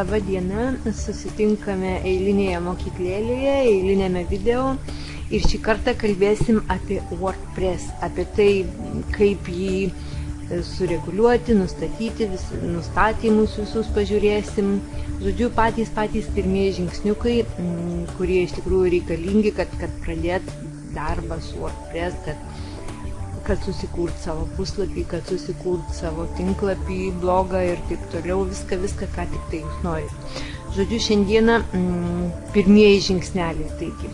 Labą dieną, susitinkame eilinėje mokyklėlėje, eilinėme video ir šį kartą kalbėsim apie WordPress, apie tai, kaip jį sureguliuoti, nustatyti, nustatymus visus pažiūrėsim. Žodžiu, patys pirmieji žingsniukai, kurie iš tikrųjų reikalingi, kad pradėt darbą su WordPress, kad susikurt savo puslapį, kad susikurt savo tinklapį, blogą ir taip toliau, viską, ką tik tai jūs norit. Žodžiu, šiandieną pirmieji žingsneliai. Taigi,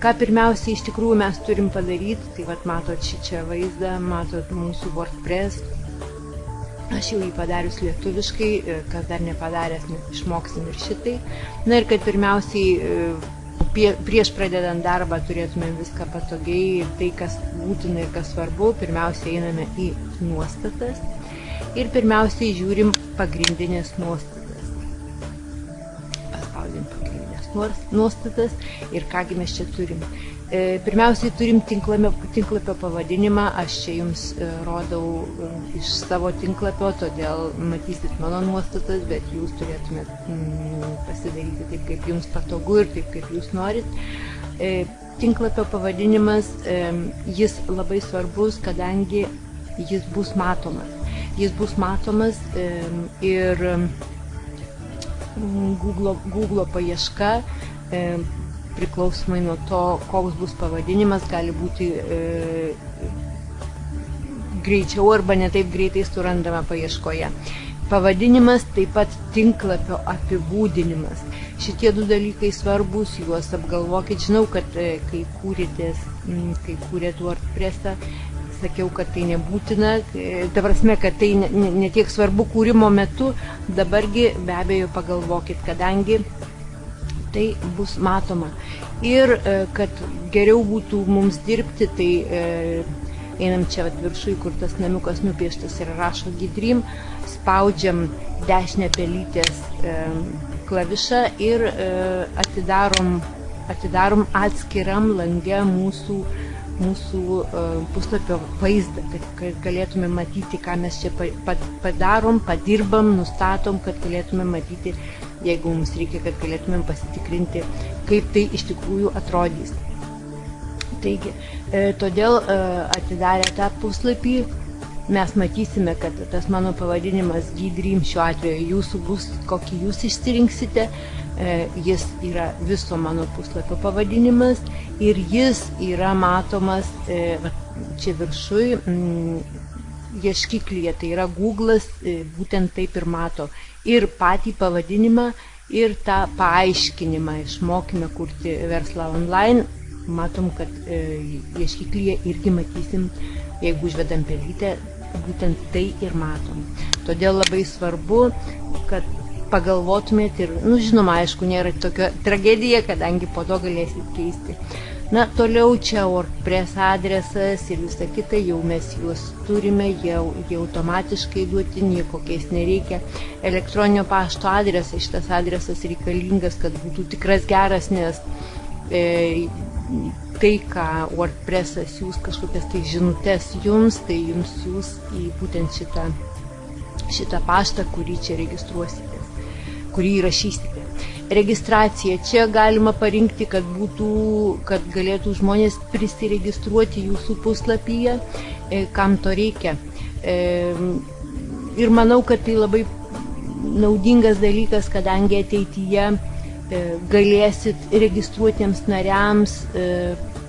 ką pirmiausiai iš tikrųjų mes turim padaryti, tai vat matot šičia vaizdą, matot mūsų WordPress. Aš jau jį padarius lietuviškai, kas dar nepadaręs, išmoksim ir šitai. Na ir kad pirmiausiai prieš pradedant darbą turėtume viską patogiai ir tai, kas būtina ir kas svarbu, pirmiausia einame į nuostatas ir pirmiausiai žiūrim pagrindinės nuostatas. Paspaudėm pagrindinės nuostatas ir kągi mes čia turim. Pirmiausiai turim tinklapio pavadinimą, aš čia jums rodau iš savo tinklapio, todėl matysit mano nuostatas, bet jūs turėtumėt pasidaryti taip, kaip jums patogu ir taip, kaip jūs norit. Tinklapio pavadinimas, jis labai svarbus, kadangi jis bus matomas. Jis bus matomas ir Google paieška, priklausomai nuo to, koks bus pavadinimas, gali būti greičiau arba ne taip greitai surandama paieškoje. Pavadinimas, taip pat tinklapio apibūdinimas. Šitie du dalykai svarbus, juos apgalvokit. Žinau, kad kai kūrėt WordPressą, sakiau, kad tai nebūtina, ta prasme, kad tai ne tiek svarbu kūrimo metu, dabargi be abejo pagalvokit, kadangi tai bus matoma. Ir kad geriau būtų mums dirbti, tai einam čia viršui, kur tas namiukas nupieštas ir rašo Gidream, spaudžiam dešinę pelytės klavišą ir atidarom atskiram lange mūsų puslapio vaizdą, kad galėtume matyti, ką mes čia padarom, padirbam, nustatom, kad galėtume matyti, jeigu mums reikia, kad galėtumėm pasitikrinti, kaip tai iš tikrųjų atrodys. Taigi, todėl atidarę tą puslapį, mes matysime, kad tas mano pavadinimas Gidream šiuo atveju jūsų bus, kokį jūs išsirinksite. Jis yra viso mano puslapio pavadinimas ir jis yra matomas čia viršui ieškiklyje, tai yra Google'as būtent taip ir mato ir patį pavadinimą ir tą paaiškinimą. Išmokime kurti verslą online, matom, kad ieškiklyje irgi matysim, jeigu užvedam pelytę, būtent tai ir matom. Todėl labai svarbu, kad pagalvotumėt ir, žinoma, aišku, nėra tokia tragedija, kadangi po to galėsit keisti. Na, toliau čia WordPress adresas ir visa kita, jau mes juos turime, jau automatiškai duoti, nieko keist nereikia. Elektroninio pašto adresas, šitas adresas reikalingas, kad būtų tikras geras, nes tai, ką WordPress'as siūs kažkokias tai žinutes jums, tai jums siūs į būtent šitą paštą, kurį čia registruosite, kurį įrašysite. Registracija. Čia galima parinkti, kad galėtų žmonės prisiregistruoti jūsų puslapyje, kam to reikia. Ir manau, kad tai labai naudingas dalykas, kadangi ateityje galėsit registruotiems nariams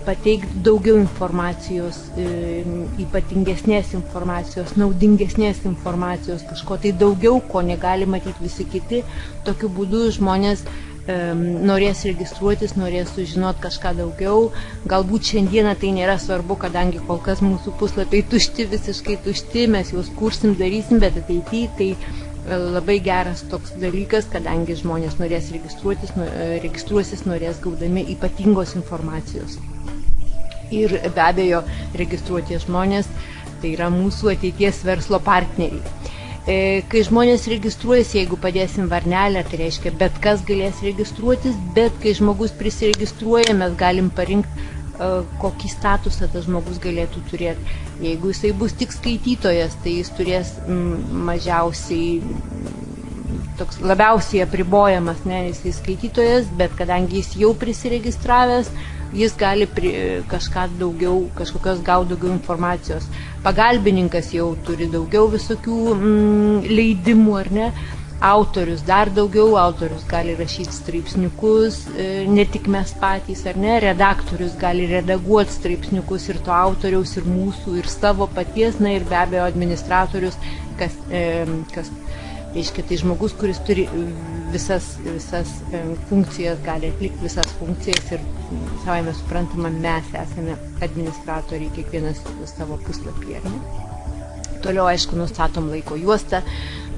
pateikti daugiau informacijos, ypatingesnės informacijos, naudingesnės informacijos, kažko tai daugiau, ko negali matyti visi kiti. Tokiu būdu žmonės norės registruotis, norės sužinoti kažką daugiau. Galbūt šiandieną tai nėra svarbu, kadangi kol kas mūsų puslapiai tušti, visiškai tušti, mes juos kursim, darysim, bet ateityje tai labai geras toks dalykas, kadangi žmonės norės registruosis, norės gaudami ypatingos informacijos. Ir be abejo, registruoti žmonės, tai yra mūsų ateities verslo partneriai. Kai žmonės registruojasi, jeigu padėsim varnelę, tai reiškia, bet kas galės registruotis, bet kai žmogus prisiregistruoja, mes galim parinkti, kokį statusą tas žmogus galėtų turėti. Jeigu jisai bus tik skaitytojas, tai jis turės mažiausiai toks labiausiai apribojamas, ne, jisai skaitytojas, bet kadangi jis jau prisiregistravęs, jis gali kažkokios gauti daugiau informacijos. Pagalbininkas jau turi daugiau visokių leidimų, ar ne? Autorius dar daugiau, autorius gali rašyti straipsniukus, ne tik mes patys, ar ne? Redaktorius gali redaguoti straipsniukus ir to autoriaus, ir mūsų, ir savo paties, na ir be abejo administratorius, kas reiškia, tai žmogus, kuris turi visas funkcijas, gali atlikti visas funkcijas ir savaime suprantama, mes esame administratoriai, kiekvienas savo puslapį, ar ne? Toliau, aišku, nustatom laiko juostą.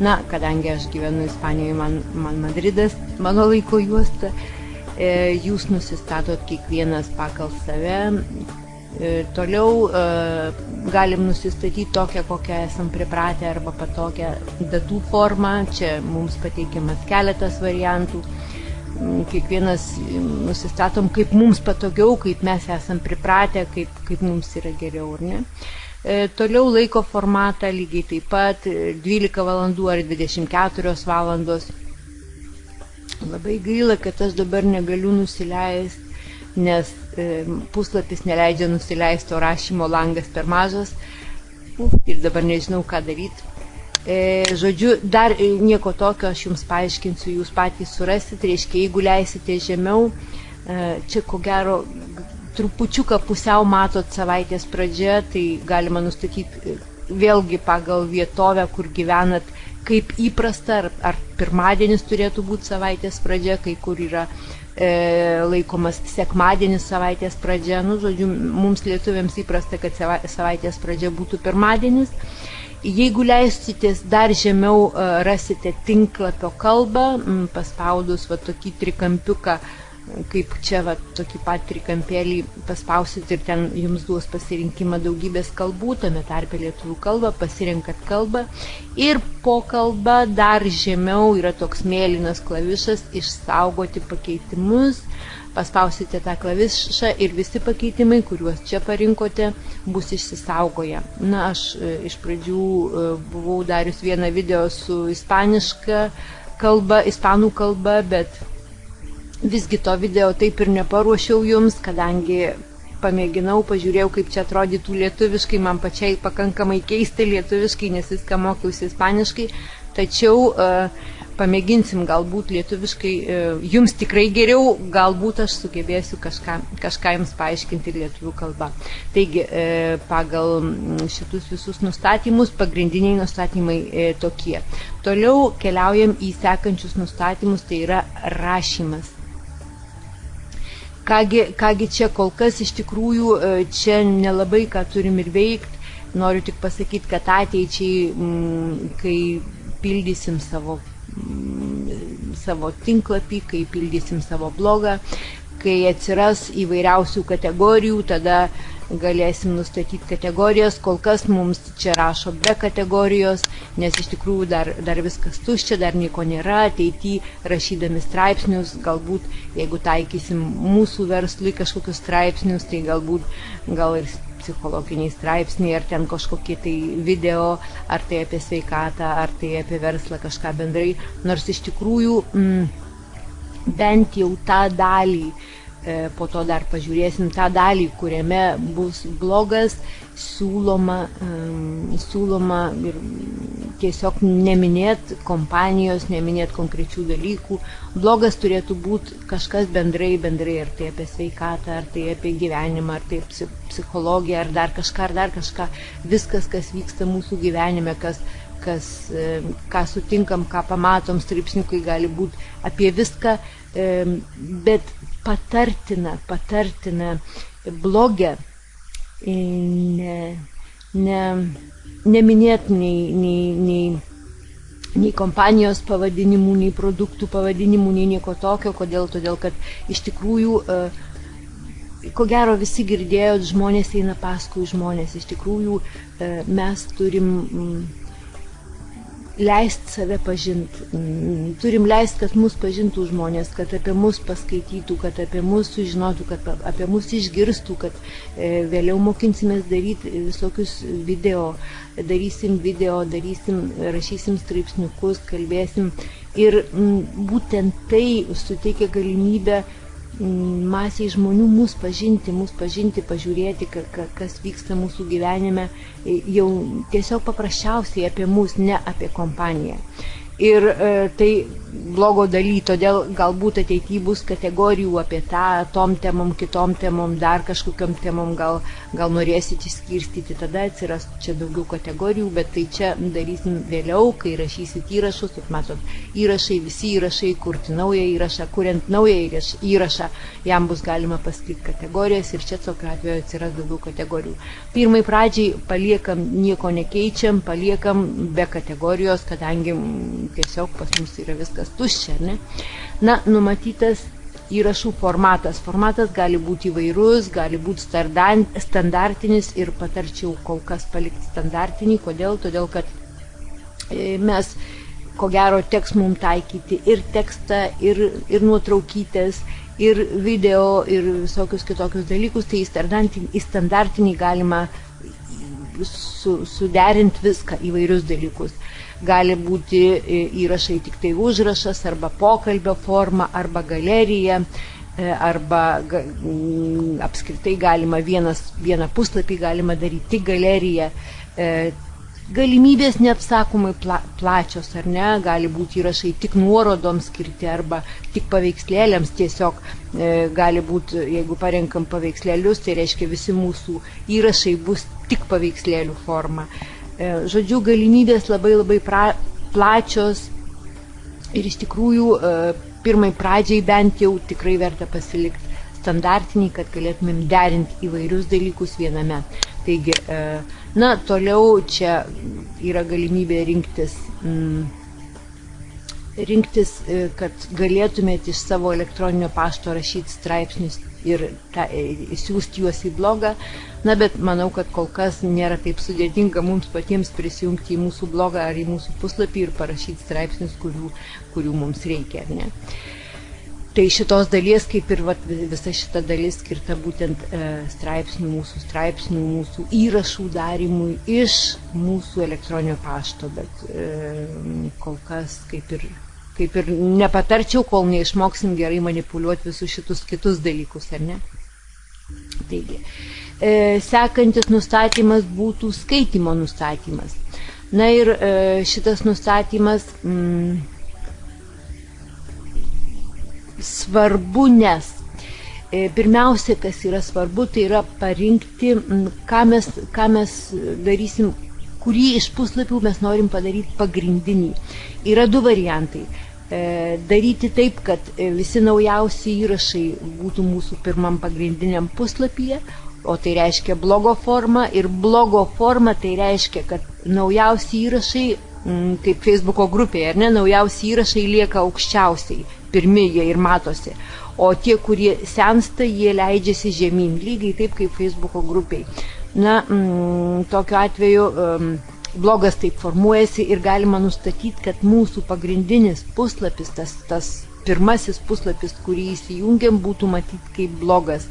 Na, kadangi aš gyvenu Ispanijoje, man Madridas, mano laiko juosta, jūs nusistatot kiekvienas pagal save. Toliau galim nusistatyti tokią, kokią esam pripratę, arba patogią datų formą. Čia mums pateikiamas keletas variantų. Kiekvienas nusistatom, kaip mums patogiau, kaip mes esam pripratę, kaip mums yra geriau, ar ne? Toliau laiko formatą lygiai taip pat 12 valandų ar 24 valandos. Labai gaila, kad aš dabar negaliu nusileisti, nes puslapis neleidžia nusileisti, o rašymo langas per mažas. Ir dabar nežinau, ką daryti. Žodžiu, dar nieko tokio, aš jums paaiškinsiu, jūs patys surasit. Reiškia, jeigu leisite žemiau, čia ko gero trupučiuką pusiau matot savaitės pradžia, tai galima nustatyti vėlgi pagal vietovę, kur gyvenat, kaip įprasta, ar pirmadienis turėtų būti savaitės pradžia, kai kur yra laikomas sekmadienis savaitės pradžia. Nu, žodžiu, mums lietuviams įprasta, kad savaitės pradžia būtų pirmadienis. Jeigu leisitės dar žemiau, rasite tinklapio kalbą, paspaudus va tokį trikampiuką, kaip čia va tokį pat trikampėlį paspausit ir ten jums duos pasirinkimą daugybės kalbų, tame tarpe lietuvių kalbą, pasirenkat kalbą ir po kalba dar žemiau yra toks mėlynas klavišas išsaugoti pakeitimus, paspausite tą klavišą ir visi pakeitimai, kuriuos čia parinkote, bus išsisaugoję. Na, aš iš pradžių buvau darius vieną video su ispaniška kalba, ispanų kalba, bet visgi to video taip ir neparuošiau jums, kadangi pamėginau, pažiūrėjau, kaip čia atrodytų lietuviškai, man pačiai pakankamai keista lietuviškai, nes viską mokiausi ispaniškai, tačiau pamėginsim galbūt lietuviškai, jums tikrai geriau, galbūt aš sugebėsiu kažką jums paaiškinti lietuvių kalba. Taigi, pagal šitus visus nustatymus, pagrindiniai nustatymai tokie. Toliau keliaujam į sekančius nustatymus, tai yra rašymas. Kągi čia kol kas iš tikrųjų čia nelabai ką turim ir veikti. Noriu tik pasakyti, kad ateičiai, kai pildysim savo tinklapį, kai pildysim savo blogą, kai atsiras įvairiausių kategorijų, tada galėsim nustatyti kategorijas. Kol kas mums čia rašo be kategorijos, nes iš tikrųjų dar viskas tuščia, dar nieko nėra. Ateityje rašydami straipsnius, galbūt jeigu taikysim mūsų verslui kažkokius straipsnius, tai gal ir psichologiniai straipsniai, ar ten kažkokie tai video, ar tai apie sveikatą, ar tai apie verslą kažką bendrai. Nors iš tikrųjų bent jau tą dalį, po to dar pažiūrėsim tą dalį, kuriame bus blogas, siūloma ir tiesiog neminėt kompanijos, neminėt konkrečių dalykų. Blogas turėtų būti kažkas bendrai, ar tai apie sveikatą, ar tai apie gyvenimą, ar tai psichologiją, ar dar kažką. Viskas, kas vyksta mūsų gyvenime, ką sutinkam, ką pamatom, straipsniukai gali būti apie viską, bet patartina blogę neminėt nei kompanijos pavadinimų, nei produktų pavadinimų, nei nieko tokio. Kodėl? Todėl, kad iš tikrųjų, ko gero visi girdėjot, žmonės eina paskui žmonės. Iš tikrųjų, mes turim leist save pažinti. Turim leist, kad mus pažintų žmonės, kad apie mus paskaitytų, kad apie mus sužinotų, kad apie mus išgirstų, kad vėliau mokinsimės daryti visokius video, rašysim straipsniukus, kalbėsim. Ir būtent tai suteikia galimybę masiai žmonių mus pažinti, pažiūrėti, kas vyksta mūsų gyvenime, jau tiesiog paprasčiausiai apie mus, ne apie kompaniją. Ir tai blogo daly, todėl galbūt ateityje bus kategorijų apie tą, tom temom, kitom temom, dar kažkokiom temom, gal norėsit išskirstyti, tada atsiras čia daugiau kategorijų, bet tai čia darysim vėliau, kai rašysit įrašus, kaip matot, visi įrašai, kurti naują įrašą, kuriant naują įrašą, jam bus galima paskirti kategorijas ir čia tokiu atveju atsiras daugiau kategorijų. Pirmai pradžiai paliekam, nieko nekeičiam, paliekam be kategorijos, kadangi tiesiog pas mus yra viskas tuščia, ne? Na, numatytas įrašų formatas. Formatas gali būti įvairus, gali būti standartinis ir patarčiau kol kas palikti standartinį. Kodėl? Todėl, kad mes, ko gero, teks mums taikyti ir tekstą, ir nuotraukytės, ir video, ir visokius kitokius dalykus. Tai į standartinį galima suderinti viską, įvairius dalykus. Gali būti įrašai tik tai užrašas, arba pokalbio forma, arba galerija, arba apskritai galima vieną puslapį galima daryti tik galeriją. Galimybės neapsakomai plačios, ar ne? Gali būti įrašai tik nuorodoms skirti, arba tik paveikslėliams tiesiog. Gali būti, jeigu parenkam paveikslėlius, tai reiškia visi mūsų įrašai bus tik paveikslėlių forma. Žodžiu, galimybės labai plačios ir iš tikrųjų pirmai pradžiai bent jau tikrai verta pasilikti standartinį, kad galėtumėm derinti įvairius dalykus viename. Taigi, na, toliau čia yra galimybė rinktis, kad galėtumėte iš savo elektroninio pašto rašyti straipsnius ir siūsti juos į blogą. Na, bet manau, kad kol kas nėra taip sudėtinga mums patiems prisijungti į mūsų blogą ar į mūsų puslapį ir parašyti straipsnius, kurių mums reikia, ar ne? Tai šitos dalies, kaip ir visa šita dalis skirta būtent straipsnių, mūsų įrašų darimui iš mūsų elektroninio pašto, bet kol kas kaip ir nepatarčiau, kol neišmoksim gerai manipuliuoti visus šitus kitus dalykus, ar ne? Taigi, sekantis nustatymas būtų skaitymo nustatymas. Na ir šitas nustatymas svarbu, nes pirmiausia, kas yra svarbu, tai yra parinkti, ką mes darysim, kurį iš puslapių mes norim padaryti pagrindinį. Yra du variantai. Daryti taip, kad visi naujausi įrašai būtų mūsų pirmam pagrindiniam puslapyje, o tai reiškia blogo forma, ir blogo forma tai reiškia, kad naujausi įrašai, kaip Facebooko grupėje, ar ne, naujausi įrašai lieka aukščiausiai, pirmi jie ir matosi, o tie, kurie sensta, jie leidžiasi žemyn, lygiai taip kaip Facebooko grupėje. Na, tokiu atveju blogas taip formuojasi ir galima nustatyti, kad mūsų pagrindinis puslapis, tas pirmasis puslapis, kurį įsijungiam, būtų matyti kaip blogas.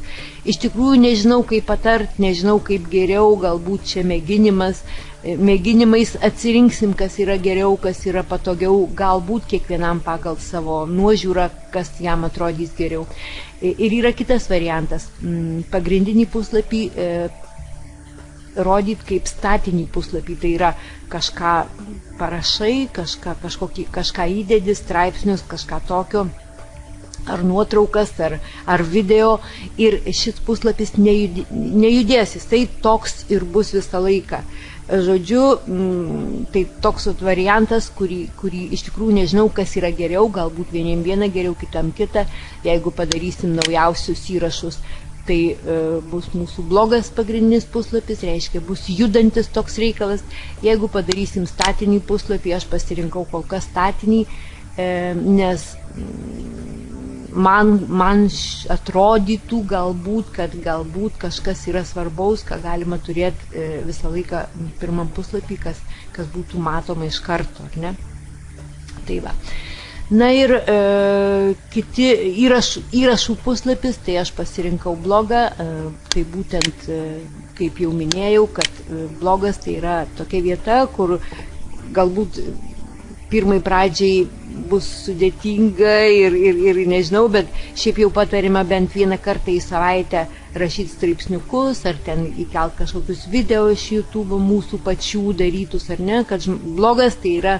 Iš tikrųjų nežinau, kaip patart, nežinau, kaip geriau, galbūt čia mėginimais atsirinksim, kas yra geriau, kas yra patogiau, galbūt kiekvienam pagal savo nuožiūrą, kas jam atrodys geriau. Ir yra kitas variantas. Pagrindinį puslapį rodyti kaip statinį puslapį, tai yra kažką parašai, kažką įdedi, straipsnius, kažką tokio, ar nuotraukas, ar video, ir šis puslapis nejudės, jisai toks ir bus visą laiką. Žodžiu, tai toks variantas, kurį iš tikrųjų nežinau, kas yra geriau, galbūt vieniem vieną geriau, kitam kitą. Jeigu padarysim naujausius įrašus, tai bus mūsų blogas pagrindinis puslapis, reiškia, bus judantis toks reikalas. Jeigu padarysim statinį puslapį, aš pasirinkau kol kas statinį, nes man atrodytų galbūt, kad galbūt kažkas yra svarbaus, ką galima turėti visą laiką pirmam puslapį, kas būtų matoma iš karto, ar ne? Tai va. Na ir kiti įrašų puslapis, tai aš pasirinkau blogą, tai būtent, kaip jau minėjau, kad blogas tai yra tokia vieta, kur galbūt pirmai pradžiai bus sudėtinga ir nežinau, bet šiaip jau patarima bent vieną kartą į savaitę rašyti straipsniukus, ar ten įkelt kažkokius video iš YouTube mūsų pačių darytus, ar ne, kad blogas tai yra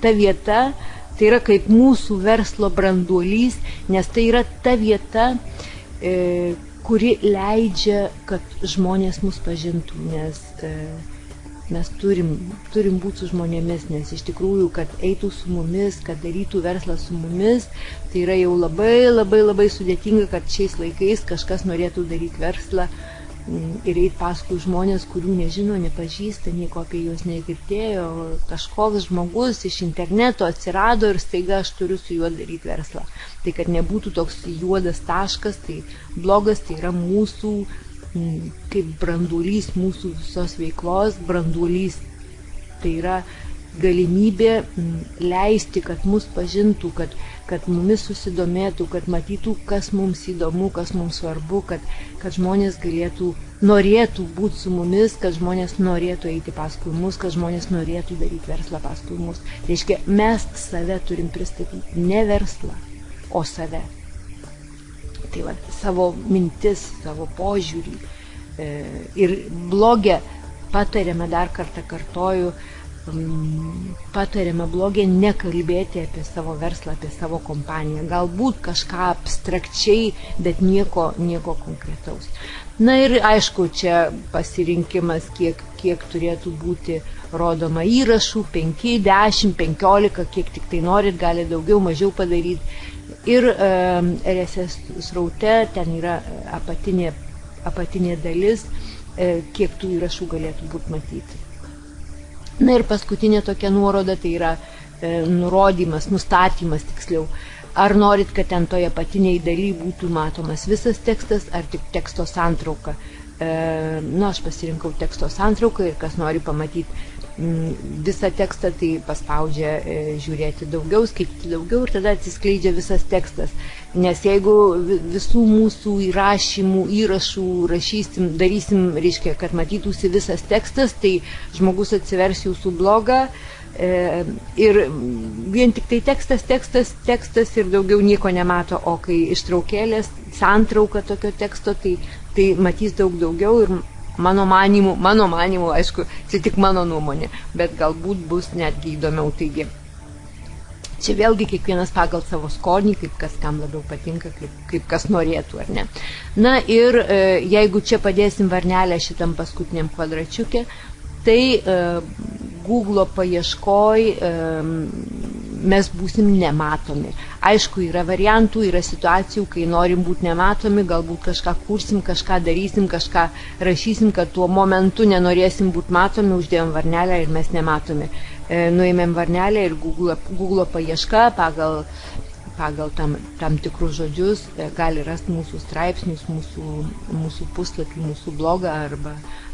ta vieta, tai yra kaip mūsų verslo branduolys, nes tai yra ta vieta, kuri leidžia, kad žmonės mus pažintų, nes mes turim būti su žmonėmis, nes iš tikrųjų, kad eitų su mumis, kad darytų verslą su mumis, tai yra jau labai sudėtinga, kad šiais laikais kažkas norėtų daryti verslą ir eiti paskui žmonės, kurių nežino, nepažįsta, nieko apie juos negirdėjo, kažkoks žmogus iš interneto atsirado ir staiga aš turiu su juo daryti verslą. Tai kad nebūtų toks juodas taškas, tai blogas, tai yra mūsų kaip branduolys mūsų visos veiklos, branduolys tai yra galimybė leisti, kad mus pažintų, kad mumis susidomėtų, kad matytų, kas mums įdomu, kas mums svarbu, kad žmonės norėtų būti su mumis, kad žmonės norėtų eiti paskui mus, kad žmonės norėtų daryti verslą paskui mus. Tai reiškia, mes save turim pristatyti, ne verslą, o save. Tai va, savo mintis, savo požiūrį. Ir blogė patariame, dar kartą kartoju, patariame blogė nekalbėti apie savo verslą, apie savo kompaniją. Galbūt kažką abstrakčiai, bet nieko konkretaus. Na ir aišku, čia pasirinkimas, kiek turėtų būti rodoma įrašų, 5, 10, 15, kiek tik tai norit, gali daugiau, mažiau padaryti. Ir RSS sraute ten yra apatinė dalis, kiek tų įrašų galėtų būti matyti. Na ir paskutinė tokia nuoroda, tai yra nurodymas, nustatymas tiksliau. Ar norit, kad ten toje apatinėje daly būtų matomas visas tekstas, ar tik teksto santrauka. Aš pasirinkau teksto santrauką ir kas nori pamatyti visą tekstą, tai paspaudžia žiūrėti daugiau, skaityti daugiau ir tada atsiskleidžia visas tekstas. Nes jeigu visų mūsų įrašų rašysim, darysim, reiškia, kad matytųsi visas tekstas, tai žmogus atsivers jūsų blogą ir vien tik tai tekstas ir daugiau nieko nemato, o kai ištraukėlės, santrauka tokio teksto, tai matys daug daugiau ir mano manimu, aišku, tai tik mano nuomonė, bet galbūt bus netgi įdomiau. Taigi, čia vėlgi kiekvienas pagal savo skonį, kaip kas kam labiau patinka, kaip kas norėtų, ar ne. Na ir jeigu čia padėsim varnelę šitam paskutiniam kvadračiukė, tai Google paieškoj mes būsim nematomi. Aišku, yra variantų, yra situacijų, kai norim būti nematomi, galbūt kažką kursim, kažką darysim, kažką rašysim, kad tuo momentu nenorėsim būti matomi, uždėjom varnelę ir mes nematomi. Nuėmėm varnelę ir Google paieška pagal tam tikrus žodžius gali rasti mūsų straipsnius, mūsų puslapį, mūsų blogą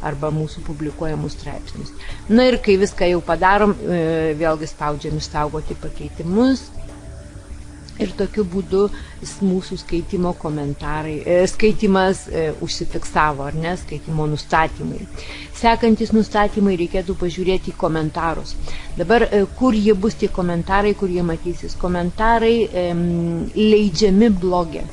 arba mūsų publikuojamus straipsnius. Na ir kai viską jau padarom, vėlgi spaudžiam išsaugoti pakeitimus ir tokiu būdu mūsų skaitimas užsifiksavo, ar ne, skaitimo nustatymai. Sekantis nustatymai reikėtų pažiūrėti į komentarus. Dabar, kur jie bus tie komentarai, kur jie matysis? Komentarai leidžiami blogė.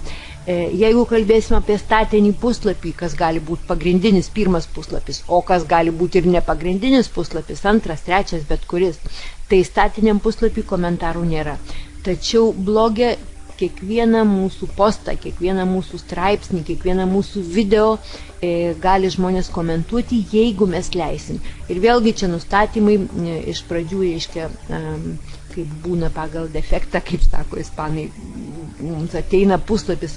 Jeigu kalbėsim apie statinį puslapį, kas gali būti pagrindinis pirmas puslapis, o kas gali būti ir nepagrindinis puslapis, antras, trečias, bet kuris, tai statiniam puslapį komentarų nėra. Tačiau blogė kiekvieną mūsų postą, kiekvieną mūsų straipsnį, kiekvieną mūsų video gali žmonės komentuoti, jeigu mes leisim. Ir vėlgi čia nustatymai iš pradžių, reiškia, kaip būna pagal defektą, kaip sako ispanai, mums ateina puslapis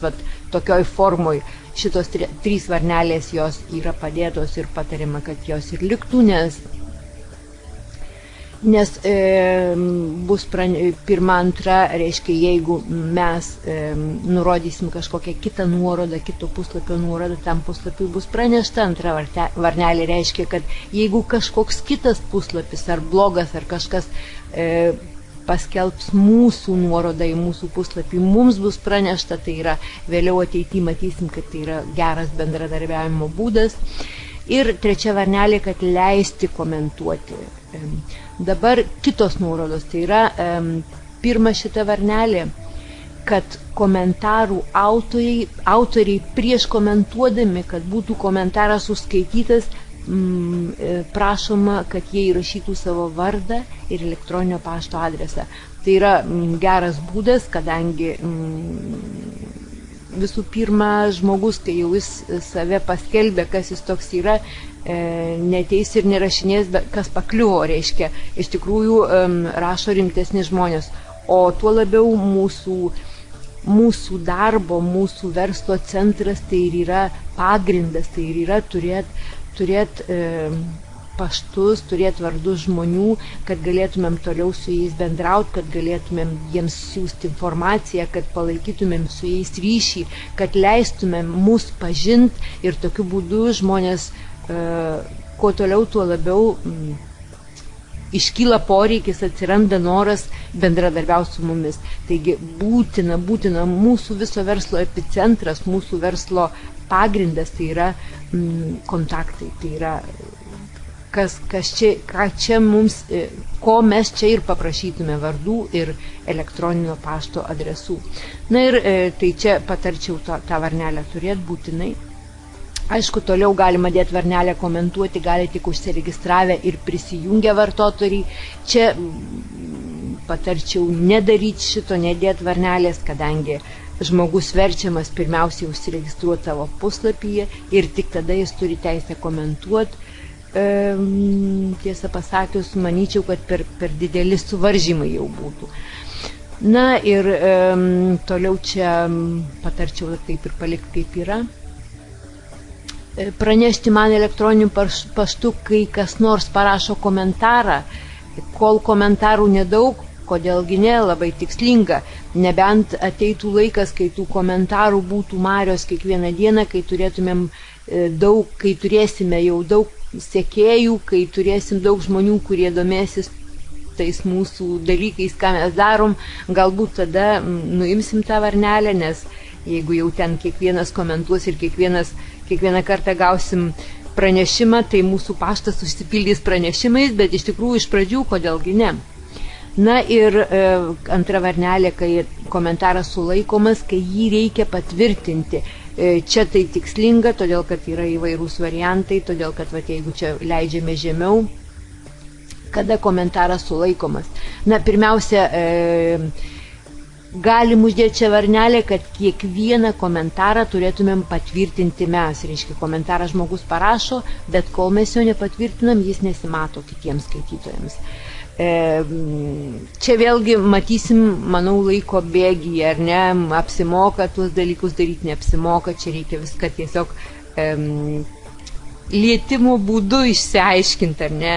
tokioj formoj. Šitos 3 varnelės jos yra padėtos ir patariama, kad jos ir liktų, nes Nes bus pirma, antra, reiškia, jeigu mes nurodysim kažkokią kitą nuorodą, kito puslapio nuorodą, tam puslapiui bus pranešta. Antra varnelė reiškia, kad jeigu kažkoks kitas puslapis ar blogas ar kažkas paskelbs mūsų nuorodą į mūsų puslapį, mums bus pranešta, tai yra vėliau ateityje matysim, kad tai yra geras bendradarbiavimo būdas. Ir trečia varnelė, kad leisti komentuoti. Dabar kitos nuorodos, tai yra pirma šita varnelė, kad komentarų autoriai prieš komentuodami, kad būtų komentaras užskaitytas, prašoma, kad jie įrašytų savo vardą ir elektroninio pašto adresą. Tai yra geras būdas, kadangi visų pirma, žmogus, kai jau jis save paskelbė, kas jis toks yra, neteis ir nerašinės, kas pakliuvo, reiškia, iš tikrųjų rašo rimtesni žmonės. O tuo labiau mūsų darbo, mūsų verslo centras, tai ir yra pagrindas, tai ir yra turėt paštus, turėti vardus žmonių, kad galėtumėm toliau su jais bendrauti, kad galėtumėm jiems siūsti informaciją, kad palaikytumėm su jais ryšį, kad leistumėm mus pažinti ir tokiu būdu žmonės kuo toliau, tuo labiau iškyla poreikis, atsiranda noras bendradarbiauti su mumis. Taigi būtina mūsų viso verslo epicentras, mūsų verslo pagrindas, tai yra kontaktai, tai yra ko mes čia ir paprašytume vardų ir elektroninio pašto adresų. Na ir tai čia patarčiau tą varnelę turėti būtinai. Aišku, toliau galima dėti varnelę komentuoti, gali tik užsiregistravę ir prisijungę vartotojai. Čia patarčiau nedaryti šito, nedėti varnelės, kadangi žmogus verčiamas pirmiausiai užsiregistruoti savo puslapyje ir tik tada jis turi teisę komentuoti. Tiesą pasakius, manyčiau, kad per dideli suvaržymai jau būtų. Na ir toliau čia patarčiau taip ir palikti kaip yra. Pranešti man elektroniniu paštu, kai kas nors parašo komentarą, kol komentarų nedaug, kodėlgi ne, labai tikslinga, nebent ateitų laikas, kai tų komentarų būtų marios kiekvieną dieną, kai turėtumėm daug, kai turėsime jau daug sekėjų, kai turėsim daug žmonių, kurie domėsis tais mūsų dalykais, ką mes darom, galbūt tada nuimsim tą varnelę, nes jeigu jau ten kiekvienas komentuos ir kiekvieną kartą gausim pranešimą, tai mūsų paštas užsipildys pranešimais, bet iš tikrųjų iš pradžių kodėlgi ne. Na ir antra varnelė, kai komentaras sulaikomas, kai jį reikia patvirtinti. Čia tai tikslinga, todėl kad yra įvairūs variantai, todėl kad jeigu čia leidžiame žemiau, kada komentaras sulaikomas. Na, pirmiausia, galim uždėti čia varnelę, kad kiekvieną komentarą turėtumėm patvirtinti mes. Reiškia, komentarą žmogus parašo, bet kol mes jo nepatvirtinam, jis nesimato kitiems skaitytojams. Čia vėlgi matysim, manau, laiko bėgyje, ar ne, apsimoka tuos dalykus daryti, neapsimoka, čia reikia viską tiesiog lietimo būdu išsiaiškinti, ar ne,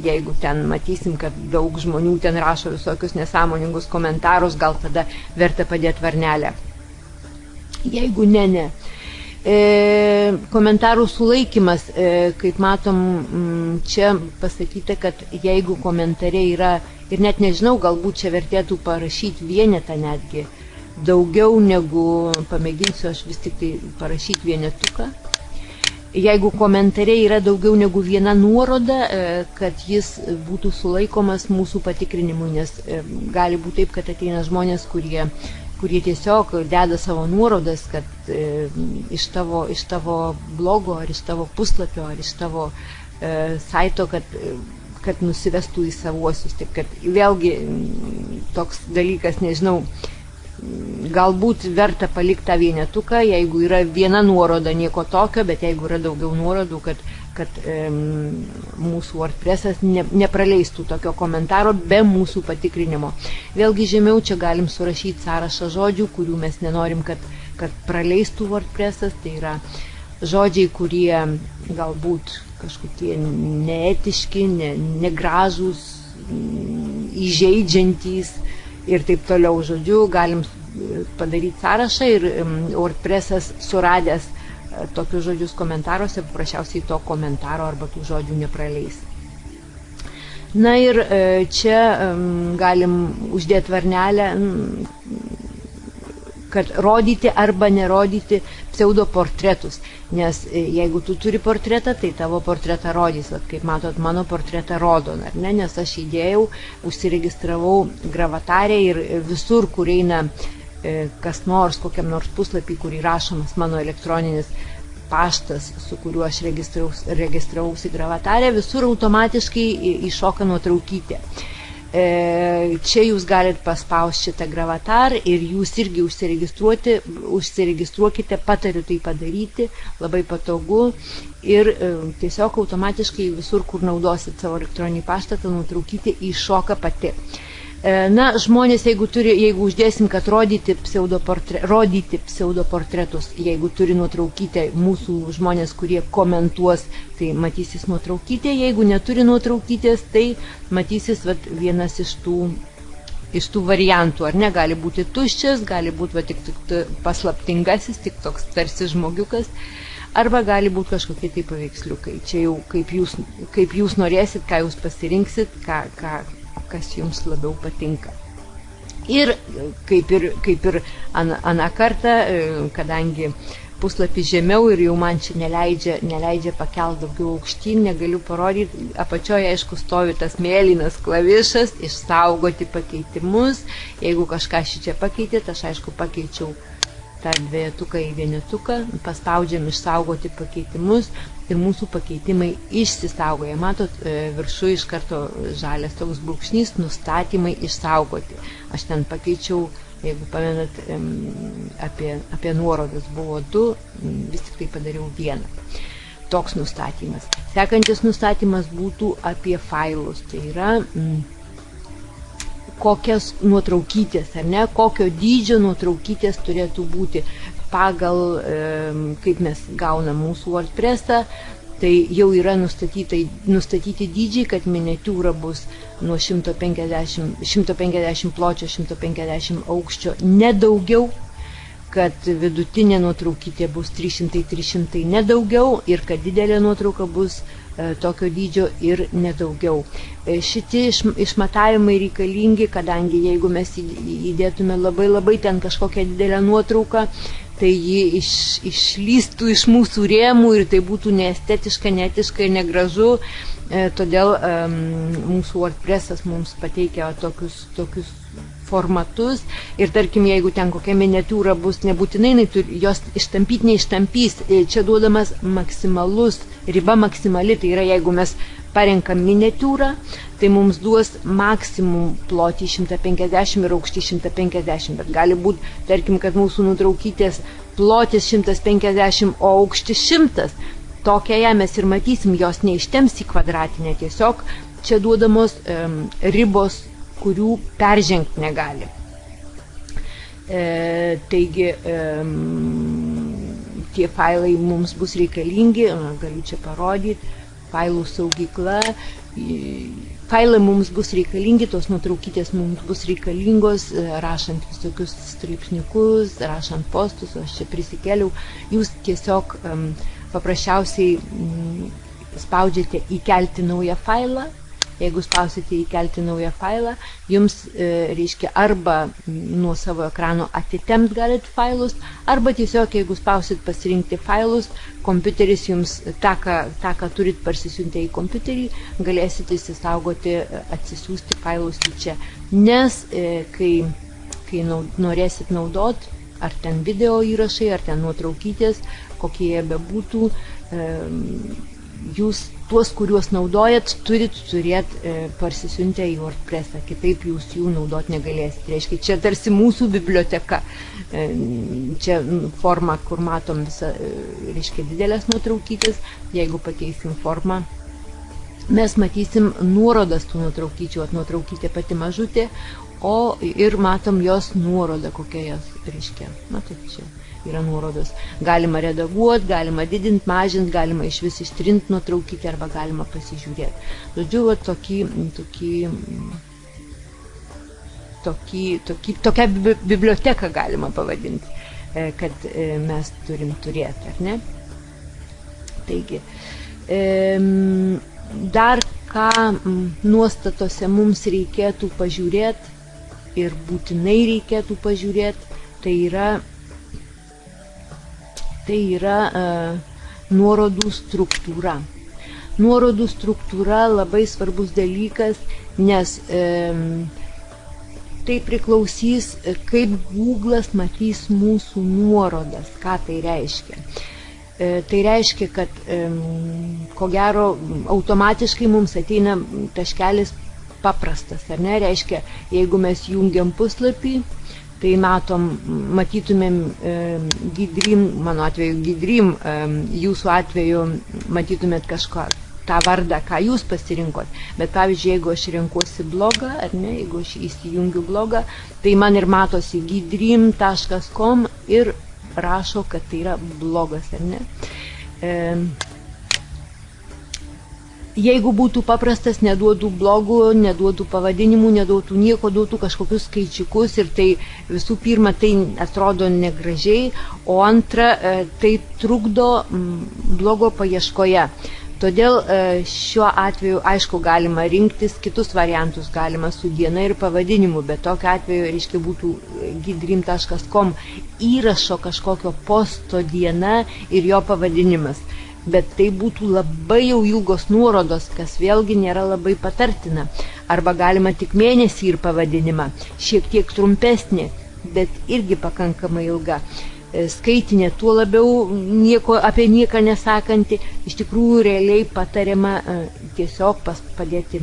jeigu ten matysim, kad daug žmonių ten rašo visokius nesąmoningus komentarus, gal tada verta padėti varnelę. Jeigu ne. Komentarų sulaikymas, kaip matom, čia pasakyta, kad jeigu komentare yra, ir net nežinau, galbūt čia vertėtų parašyti vienetą netgi, daugiau negu, pamėginsiu aš vis tik tai parašyti vienetuką, jeigu komentare yra daugiau negu viena nuoroda, kad jis būtų sulaikomas mūsų patikrinimui, nes gali būti taip, kad ateina žmonės, kurie tiesiog deda savo nuorodas, kad iš tavo blogo, ar iš tavo puslapio, ar iš tavo saito, kad nusivestų į savuosius. Taip kad vėlgi toks dalykas, nežinau, galbūt verta palikti tą vienetuką, jeigu yra viena nuoroda, nieko tokio, bet jeigu yra daugiau nuorodų, kad mūsų WordPress'as nepraleistų tokio komentaro be mūsų patikrinimo. Vėlgi žemiau čia galim surašyti sąrašą žodžių, kurių mes nenorim, kad praleistų WordPress'as. Tai yra žodžiai, kurie galbūt kažkokie neetiški, negražūs, įžeidžiantys ir taip toliau. Žodžiu, galim padaryti sąrašą ir WordPress'as suradęs tokius žodžius komentaruose, paprasčiausiai to komentaro arba tų žodžių nepraleis. Na ir čia galim uždėti varnelę, kad rodyti arba nerodyti pseudoportretus, nes jeigu tu turi portretą, tai tavo portretą rodys. Kaip matot, mano portretą rodo, ar ne? Nes aš įdėjau, užsiregistravau Gravatarę ir visur, kur eina kas nors, kokiam nors puslapį, kur įrašomas mano elektroninis paštas, su kuriuo aš registravausi Gravatarę, visur automatiškai iššoka nuotraukytė. Čia jūs galite paspausti šitą Gravatar ir jūs irgi užsiregistruokite, patariu tai padaryti, labai patogu ir tiesiog automatiškai visur, kur naudosit savo elektroninį paštą, ta nuotraukytė iššoka pati. Na, žmonės, jeigu uždėsim, kad rodyti pseudoportretus, jeigu turi nuotraukytę, mūsų žmonės, kurie komentuos, tai matysis nuotraukytė, jeigu neturi nuotraukytės, tai matysis vienas iš tų variantų, ar ne, gali būti tuščias, gali būti tik paslaptingasis, tik toks tarsi žmogiukas, arba gali būti kažkokie tai paveiksliukai. Čia jau kaip jūs norėsit, ką jūs pasirinksit, kas jums labiau patinka. Ir kaip ir aną kartą, kadangi puslapis žemiau ir jau man čia neleidžia pakelti daugiau aukštyn, negaliu parodyti, apačioje aišku stovi tas mėlynas klavišas, išsaugoti pakeitimus. Jeigu kažką šičia pakeitėt, aš aišku pakeičiau tą dvejetuką į vienetuką, paspaudžiam išsaugoti pakeitimus ir mūsų pakeitimai išsisaugoja. Matot, viršų iš karto žalias toks brūkšnys, nustatymai išsaugoti. Aš ten pakeičiau, jeigu pamenat, apie nuorodas buvo 2, vis tik tai padariau 1. Toks nustatymas. Sekantis nustatymas būtų apie failus. Tai yra kokias nuotraukytės, ar ne, kokio dydžio nuotraukytės turėtų būti pagal, kaip mes gaunam mūsų WordPress'ą, tai jau yra nustatyti dydžiai, kad miniatiūra bus nuo 150 pločio, 150 aukščio, nedaugiau, kad vidutinė nuotraukytė bus 300 nedaugiau ir kad didelė nuotrauka bus tokio dydžio ir nedaugiau. Šitie išmatavimai reikalingi, kadangi jeigu mes įdėtume labai ten kažkokią didelę nuotrauką, tai ji išlystų iš mūsų rėmų ir tai būtų neestetiška, neetiška ir negražu. Todėl mūsų WordPress'as mums pateikia tokius formatus ir tarkim, jeigu ten kokia miniatiūra bus, nebūtinai jos ištampyti neištampys. Čia duodamas maksimalus, riba maksimali, tai yra jeigu mes parenkam miniatiūrą, tai mums duos maksimum plotį 150 ir aukštį 150, bet gali būti, tarkim, kad mūsų nuotraukytės plotis 150, o aukštis 100. Tokią ją mes ir matysim, jos neištemps į kvadratinę, tiesiog čia duodamos ribos, kurių peržengti negali. Taigi, tie failai mums bus reikalingi, galiu čia parodyti, failų saugykla, failai mums bus reikalingi, tos nuotraukytės mums bus reikalingos, rašant visokius straipsniukus, rašant postus, aš čia prisikėliau, jūs tiesiog paprasčiausiai spaudžiate įkelti naują failą. Jeigu spausite įkelti naują failą, jums reiškia arba nuo savo ekrano atitempt galit failus, arba tiesiog jeigu spausit pasirinkti failus, kompiuteris jums tą, ką turit parsisiuntę į kompiuterį, galėsite įsisaugoti, atsisiųsti failus į čia. Nes kai norėsit naudot, ar ten video įrašai, ar ten nuotraukytės, kokie jie bebūtų, jūs tuos, kuriuos naudojat, turit turėti parsisiuntę į WordPress'ą, kitaip jūs jų naudot negalėsite. Reiškia, čia tarsi mūsų biblioteka. Čia forma, kur matom visą, reiškia, didelės nuotraukytis. Jeigu pakeisim formą, mes matysim nuorodas tų nuotraukyčių, nuotraukytė pati mažutė, ir matom jos nuorodą, kokia jos reiškia. Matot, čia yra nuorodos. Galima redaguoti, galima didinti, mažinti, galima iš vis ištrinti nuotraukytę arba galima pasižiūrėti. Žodžiu, tokią biblioteką galima pavadinti, kad mes turim turėti, ar ne? Taigi, dar ką nuostatose mums reikėtų pažiūrėti ir būtinai reikėtų pažiūrėti, tai yra nuorodų struktūra. Nuorodų struktūra labai svarbus dalykas, nes tai priklausys, kaip Google'as matys mūsų nuorodas, ką tai reiškia. Tai reiškia, kad ko gero automatiškai mums ateina taškelis paprastas, ar ne? Reiškia, jeigu mes jungiam puslapį, tai matytumėm Gidrym, mano atveju Gidrym, jūsų atveju matytumėt kažką, tą vardą, ką jūs pasirinkot. Bet pavyzdžiui, jeigu aš renkuosi blogą, ar ne, jeigu aš įsijungiu blogą, tai man ir matosi gidrym.com ir rašo, kad tai yra blogas, ar ne? Jeigu būtų paprastas, neduotų blogų, neduotų pavadinimų, neduotų nieko, duotų kažkokius skaičiukus ir tai visų pirma, tai atrodo negražiai, o antra, tai trukdo blogo paieškoje. Todėl šiuo atveju, aišku, galima rinktis kitus variantus, galima su diena ir pavadinimu, bet tokiu atveju, reiškia, būtų gidrym.com įrašo kažkokio posto diena ir jo pavadinimas. Bet tai būtų labai jau ilgos nuorodos, kas vėlgi nėra labai patartina. Arba galima tik mėnesį ir pavadinimą, šiek tiek trumpesnė, bet irgi pakankamai ilga. Skaitinė, tuo labiau apie nieką nesakanti, iš tikrųjų realiai patariama tiesiog padėti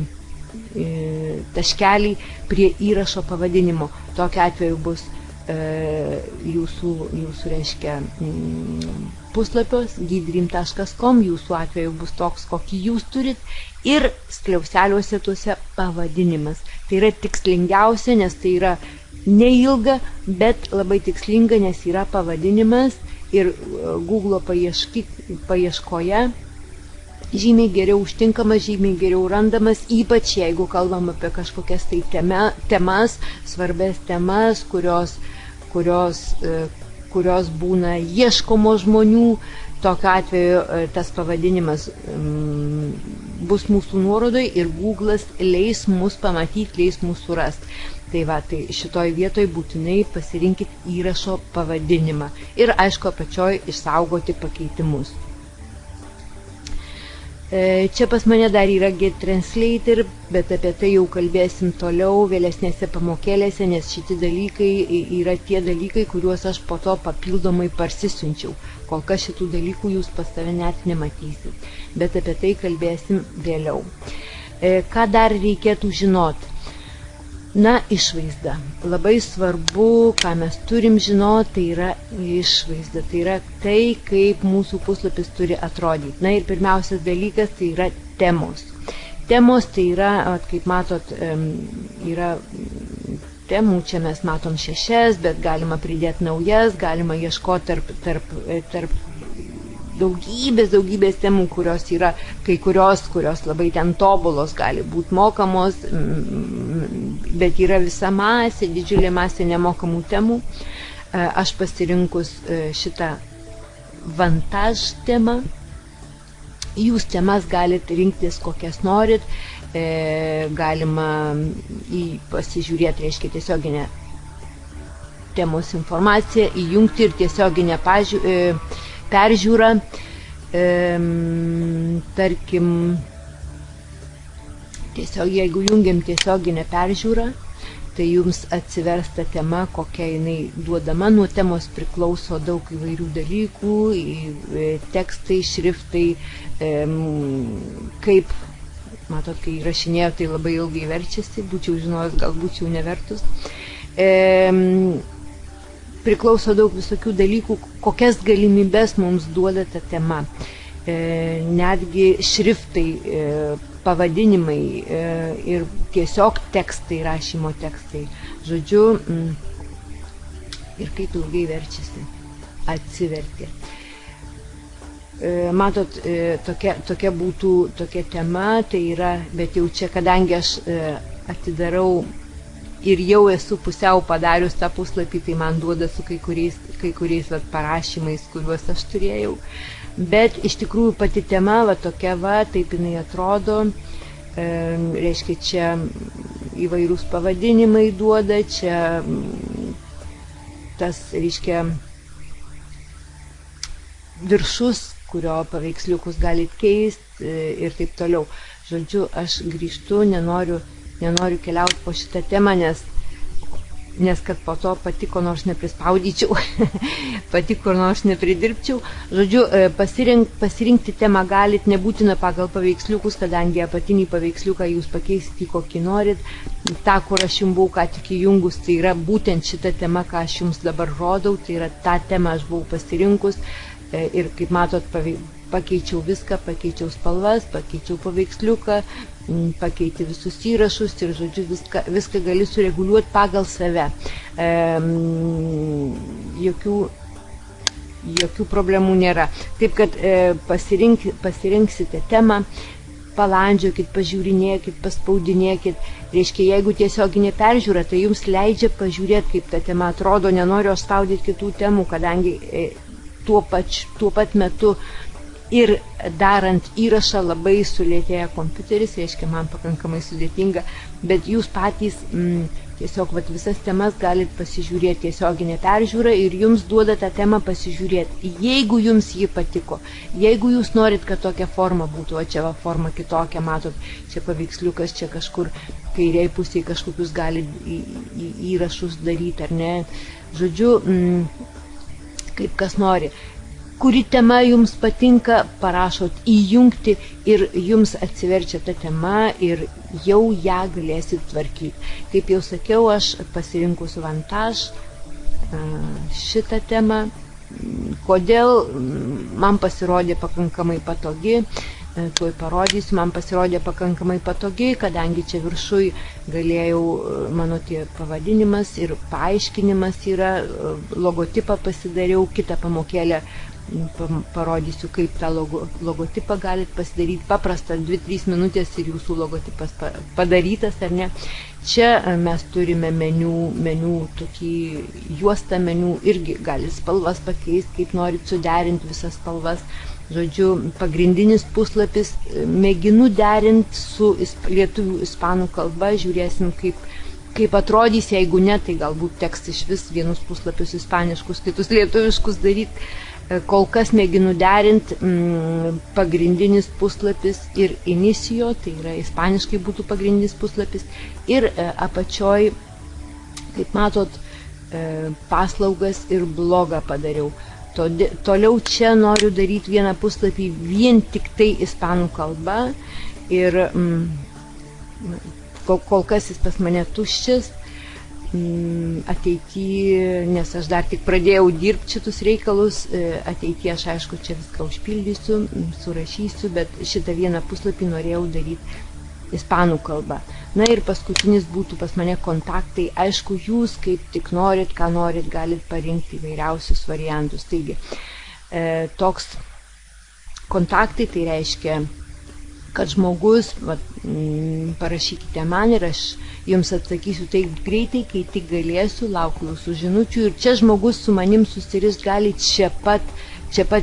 taškelį prie įrašo pavadinimo. Tokiu atveju bus jūsų reiškia puslapios gidrym.com, jūsų atveju bus toks, kokį jūs turit, ir skliausteliuose tuose pavadinimas. Tai yra tikslingiausia, nes tai yra neilga, bet labai tikslinga, nes yra pavadinimas ir Google paieškoje žymiai geriau užtinkamas, žymiai geriau randamas, ypač jeigu kalbam apie kažkokias tai temas, svarbės temas, kurios būna ieškomo žmonių. Tokiu atveju tas pavadinimas bus mūsų nuorodoj ir Google'as leis mus pamatyti, leis mus surasti. Tai va, tai šitoj vietoj būtinai pasirinkit įrašo pavadinimą ir aišku apačioj išsaugoti pakeitimus. Čia pas mane dar yra GetTranslator, bet apie tai jau kalbėsim toliau vėlesnėse pamokėlėse, nes šitie dalykai yra tie dalykai, kuriuos aš po to papildomai parsisiunčiau. Kol kas šitų dalykų jūs pas save net nematysit, bet apie tai kalbėsim vėliau. Ką dar reikėtų žinoti? Na, išvaizda. Labai svarbu, ką mes turim žinoti, tai yra išvaizda. Tai yra tai, kaip mūsų puslapis turi atrodyti. Na ir pirmiausias dalykas, tai yra temos. Temos tai yra, kaip matot, yra temų, čia mes matom 6, bet galima pridėti naujas, galima ieškoti tarp daugybės temų, kurios yra, kai kurios labai ten tobulos, gali būti mokamos, bet yra visa masė, didžiulė masė nemokamų temų. Aš pasirinkus šitą Vantage temą. Jūs temas galite rinktis kokias norit, galima pasižiūrėti, reiškia, tiesioginę temos informaciją, įjungti ir tiesioginę peržiūrą, tarkim, jeigu jungiam tiesioginę peržiūrą, tai jums atsivers ta tema, kokia jinai duodama. Nuo temos priklauso daug įvairių dalykų, tekstai, šriftai, kaip, matot, kai rašinėjo, tai labai ilgai verčiasi, būčiau žinojęs, gal būčiau nevertus. Priklauso daug visokių dalykų, kokias galimybes mums duoda ta tema. netgi šriftai, pavadinimai ir tiesiog tekstai, rašymo tekstai. Žodžiu, ir kaip ilgai verčiasi, atsivertė. Matot, tokia būtų tokia tema, tai yra, bet jau čia, kadangi aš atidarau ir jau esu pusiau padarius tą puslapį, tai man duoda su kai kuriais parašymais, kuriuos aš turėjau. Bet iš tikrųjų pati tema tokia, taip jinai atrodo, reiškia, čia įvairūs pavadinimai duoda, čia tas, reiškia, viršus, kurio paveiksliukus galit keisti ir taip toliau. Žodžiu, aš grįžtu, nenoriu keliauti po šitą temą, nes kad po to pati ko nors neprispaudyčiau, pati ko nors nepridirbčiau. Žodžiu, pasirinkti temą galit, nebūtina pagal paveiksliukus, kadangi apatinį paveiksliuką jūs pakeisite į kokį norit. Ta, kur aš jums buvau ką tik įjungus, tai yra būtent šita tema, ką aš jums dabar rodau, tai yra ta tema aš buvau pasirinkus. Ir kaip matot, pakeičiau viską, pakeičiau spalvas, pakeičiau paveiksliuką, pakeiti visus įrašus ir, žodžiu, viską gali sureguliuoti pagal save. Jokių problemų nėra. Taip, kad pasirinksite temą, palandžiokit, pažiūrinėkit, paspaudinėkit. Reiškia, jeigu tiesioginė peržiūra, tai jums leidžia pažiūrėti, kaip ta tema atrodo. Nenoriu aš spaudyti kitų temų, kadangi tuo pat metu ir darant įrašą labai sulėtėja kompiuteris, reiškia, man pakankamai sudėtinga, bet jūs patys tiesiog visas temas galit pasižiūrėti tiesioginę peržiūrą ir jums duoda tą temą pasižiūrėti. Jeigu jums ji patiko, jeigu jūs norit, kad tokia forma būtų, o čia forma kitokia, matot, čia paveiksliukas, čia kažkur kairiai pusėje kažkokius galit įrašus daryti, ar ne. Žodžiu, kaip kas nori. Kuri tema jums patinka, parašot įjungti ir jums atsiverčia ta tema ir jau ją galėsit tvarkyti. Kaip jau sakiau, aš pasirinkus Vantage šitą temą. Kodėl? Man pasirodė pakankamai patogi. Tuoj parodysiu, man pasirodė pakankamai patogi, kadangi čia viršui galėjau, mano tie pavadinimas ir paaiškinimas yra, logotipą pasidariau, kitą pamokėlę parodysiu, kaip tą logotipą galit pasidaryti, paprasta, 2-3 minutės ir jūsų logotipas padarytas, ar ne. Čia mes turime meniu, tokį juostą meniu, irgi galit spalvas pakeisti, kaip norit suderinti visas spalvas. Žodžiu, pagrindinis puslapis, mėginu derinti su lietuvių ispanų kalba, žiūrėsim, kaip atrodys, jeigu ne, tai galbūt teks iš vis vienus puslapius ispaniškus, kitus lietuviškus daryti. Kol kas mėginu derinti pagrindinis puslapis ir inicio, tai yra ispaniškai būtų pagrindinis puslapis, ir apačioj, kaip matot, paslaugas ir blogą padariau. Toliau čia noriu daryti vieną puslapį vien tik tai ispanų kalba ir kol kas jis pas mane tuščias, ateityje, nes aš dar tik pradėjau dirbti šitus reikalus, ateityje aš aišku čia viską užpildysiu, surašysiu, bet šitą vieną puslapį norėjau daryti ispanų kalba. Na ir paskutinis būtų pas mane kontaktai. Aišku, jūs kaip tik norit, ką norit, galit parinkti įvairiausius variantus. Taigi, toks kontaktai, tai reiškia, kad žmogus, parašykite man ir aš jums atsakysiu taip greitai, kai tik galėsiu, laukiu jūsų žinučių. Ir čia žmogus su manim susirist gali čia pat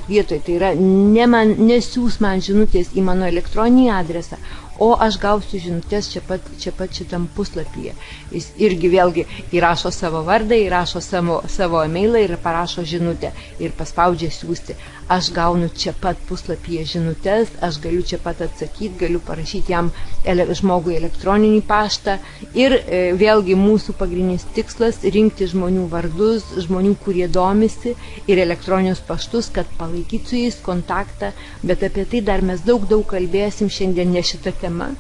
vietoje. Tai yra, nesiūs man žinutės į mano elektroninį adresą, o aš gausiu žinutės čia pat šitam puslapyje. Jis irgi vėlgi įrašo savo vardą, įrašo savo e-mailą ir parašo žinutę ir paspaudžia siųsti. Aš gaunu čia pat puslapyje žinutės, aš galiu čia pat atsakyti, galiu parašyti jam žmogui elektroninį paštą ir vėlgi mūsų pagrindinis tikslas rinkti žmonių vardus, žmonių, kurie domisi ir elektroninius paštus, kad palaikytų su jais kontaktą, bet apie tai dar mes daug kalbėsim šiandien, ne šitą temą,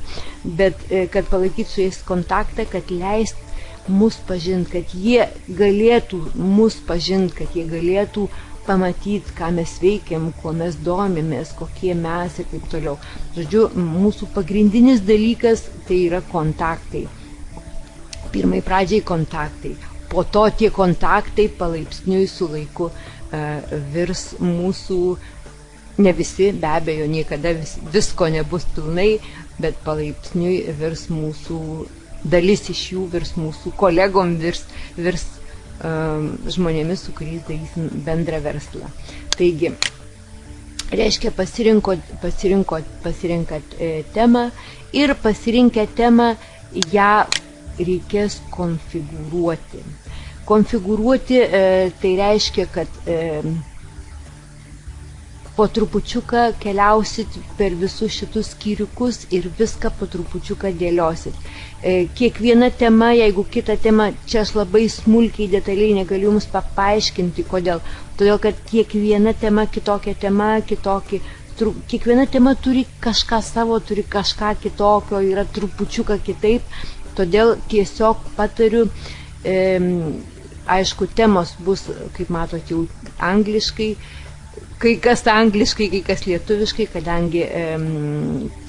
bet kad palaikytų su jais kontaktą, kad leist mus pažinti, kad jie galėtų mus pažinti, kad jie galėtų pamatyti, ką mes veikiam, kuo mes domimės, kokie mes ir taip toliau. Žodžiu, mūsų pagrindinis dalykas tai yra kontaktai. Pirmai pradžiai kontaktai. Po to tie kontaktai palaipsniui su laiku virs mūsų, ne visi, be abejo, niekada visko nebus pilnai, bet palaipsniui virs mūsų, dalis iš jų virs mūsų kolegom, virs žmonėmis, su kuriais darysim bendrą verslą. Taigi, reiškia pasirinkat temą ir pasirinkę temą ją reikės konfigūruoti. Konfigūruoti tai reiškia, kad po trupučiuką keliausit per visus šitus skyriukus ir viską po trupučiuką dėliosit. Kiekviena tema, jeigu kita tema, čia aš labai smulkiai, detaliai negaliu jums paaiškinti, kodėl. Todėl, kad kiekviena tema, kiekviena tema turi kažką savo, turi kažką kitokio, yra trupučiuką kitaip. Todėl tiesiog patariu, aišku, temos bus, kaip matot, jau angliškai, kai kas angliškai, kai kas lietuviškai, kadangi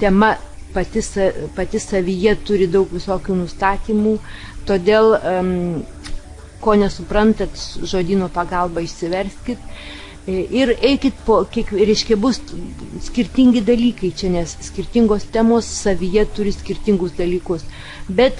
tema pati savyje turi daug visokių nustatymų, todėl, ko nesuprantat, žodyno pagalba išsiverskit ir eikit reiškia, bus skirtingi dalykai čia, nes skirtingos temos savyje turi skirtingus dalykus. Bet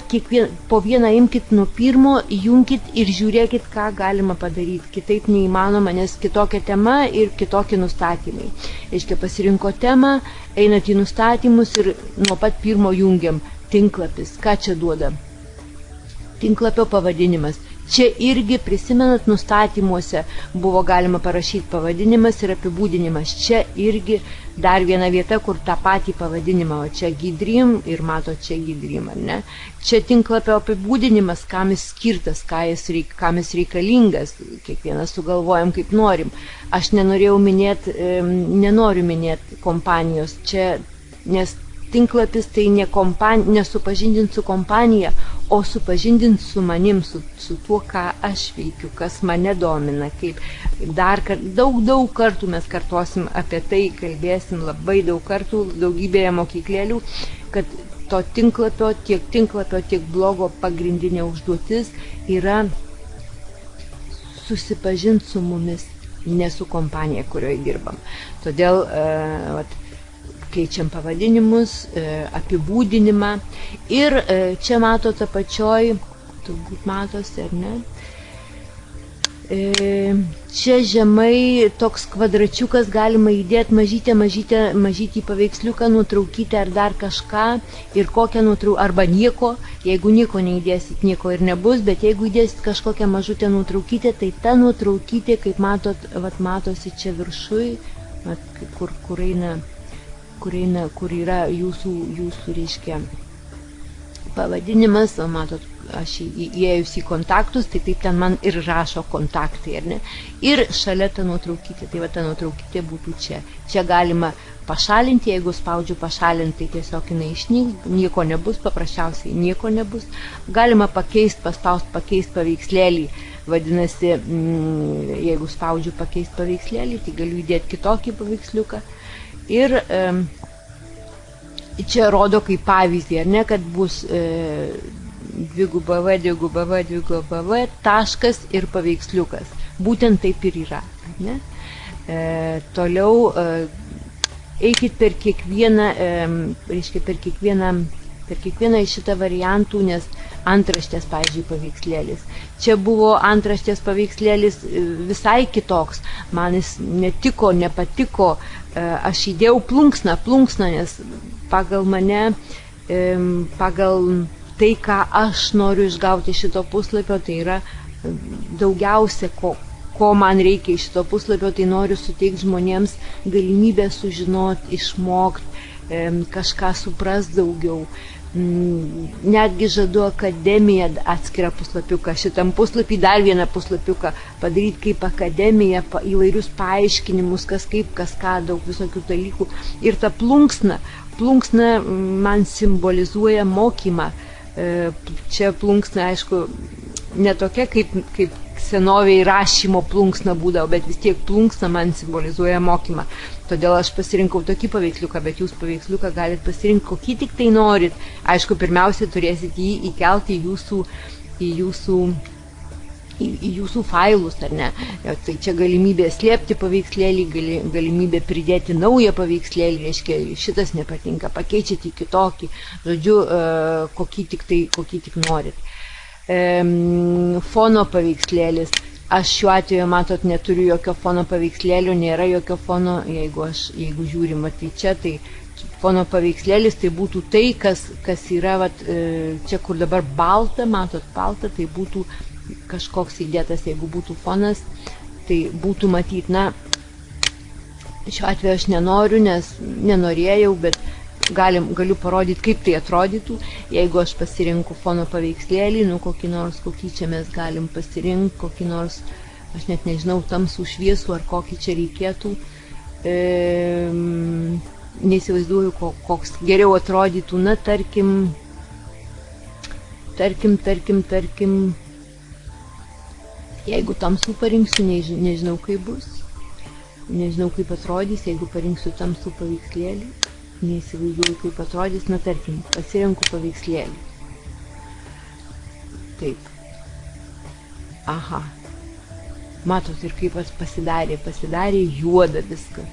po vieną imkit nuo pirmo, junkit ir žiūrėkit, ką galima padaryti. Kitaip neįmanoma, nes kitokia tema ir kitokie nustatymai. Reiškia, pasirinko temą, einat į nustatymus ir nuo pat pirmo jungiam. Tinklapis. Ką čia duoda? Tinklapio pavadinimas. Čia irgi, prisimenat, nustatymuose buvo galima parašyti pavadinimas ir apibūdinimas. Čia irgi dar viena vieta, kur tą patį pavadinimą, o čia Gidream ir mato čia Gidream, ar ne? Čia tinklapio apibūdinimas, kam jis skirtas, kam jis reikalingas, kiekvienas sugalvojam kaip norim. Aš nenoriu minėti kompanijos čia, nes tinklapis tai nesupažindint su kompanija, o supažindint su manim, su tuo, ką aš veikiu, kas mane domina. Kaip daug kartų mes kartuosim apie tai, kalbėsim labai daug kartų, daugybėje mokyklėlių, kad to tinklapio, tiek blogo pagrindinė užduotis yra susipažinti su mumis, ne su kompanija, kurioje dirbam. Todėl keičiam pavadinimus, apibūdinimą ir čia matote apačioj, turbūt matosi, ar ne? Čia žemai toks kvadračiukas, galima įdėti mažytį paveiksliuką, nuotraukytę ar dar kažką ir kokią nuotrauką, arba nieko, jeigu nieko neįdėsit, nieko ir nebus, bet jeigu įdėsit kažkokią mažutę nuotraukytę, tai ta nuotraukytė, kaip matot, matosi čia viršui, kur yra jūsų reiškia pavadinimas, o matot, aš įėjus į kontaktus, tai taip ten man ir rašo kontaktai, ar ne? Ir šalia ta nuotraukytė, tai va ta nuotraukytė būtų čia. Čia galima pašalinti, jeigu spaudžiu pašalinti, tai tiesiog jinai išnyks, nieko nebus, paprasčiausiai nieko nebus. Galima paspaust pakeist paveikslėlį, vadinasi, jeigu spaudžiu pakeist paveikslėlį, tai galiu įdėti kitokį paveiksliuką. Ir čia rodo kaip pavyzdį, ar ne, kad bus www, taškas ir paveiksliukas. Būtent taip ir yra. Ne? Toliau eikit per kiekvieną, reiškia, per kiekvieną iš šitą variantų, nes antraštės, pavyzdžiui, paveikslėlis. Čia buvo antraštės paveikslėlis visai kitoks. Man jis netiko, nepatiko. Aš įdėjau plunksną, nes pagal mane, pagal tai, ką aš noriu išgauti šito puslapio, tai yra daugiausia, ko man reikia iš šito puslapio, tai noriu suteikti žmonėms galimybę sužinoti, išmokti, kažką supras daugiau. Netgi žadu akademiją atskirą puslapiuką, šitam puslapį dar vieną puslapiuką padaryti kaip akademiją, įvairius paaiškinimus, kas kaip, kas ką, daug visokių dalykų. Ir ta plunksna man simbolizuoja mokymą. Čia plunksna, aišku, ne tokia kaip senoviai rašymo plunksna būdavo, bet vis tiek plunksna man simbolizuoja mokymą. Todėl aš pasirinkau tokį paveiksliuką, bet jūs paveiksliuką galit pasirinkti, kokį tik tai norit. Aišku, pirmiausia, turėsit jį įkelti į jūsų failus, ar ne? Tai čia galimybė slėpti paveikslėlį, galimybė pridėti naują paveikslėlį, reiškia, šitas nepatinka, pakeičiate į kitokį, žodžiu, kokį tik norit. Fono paveikslėlis. Aš šiuo atveju, matot, neturiu jokio fono paveikslėlio, nėra jokio fono, jeigu žiūrim, tai čia, tai fono paveikslėlis, tai būtų tai, kas yra, čia kur dabar balta, matot, balta, tai būtų kažkoks įdėtas, jeigu būtų fonas, tai būtų matyti, na, šiuo atveju aš nenoriu, nes nenorėjau, bet galiu parodyti, kaip tai atrodytų, jeigu aš pasirinku fono paveikslėlį, nu kokį čia mes galim pasirinkti, kokį nors, aš net nežinau, tamsų šviesų, ar kokį čia reikėtų, neįsivaizduoju, koks geriau atrodytų, na, tarkim, jeigu tamsų parinksiu, nežinau, kaip bus, nežinau, kaip atrodys, jeigu parinksiu tamsų paveikslėlį, neįsivaizduoju, kaip atrodys, na, tarkim, pasirenku paveikslėlį. Taip. Aha. Matot, ir kaip pasidarė juoda viskas.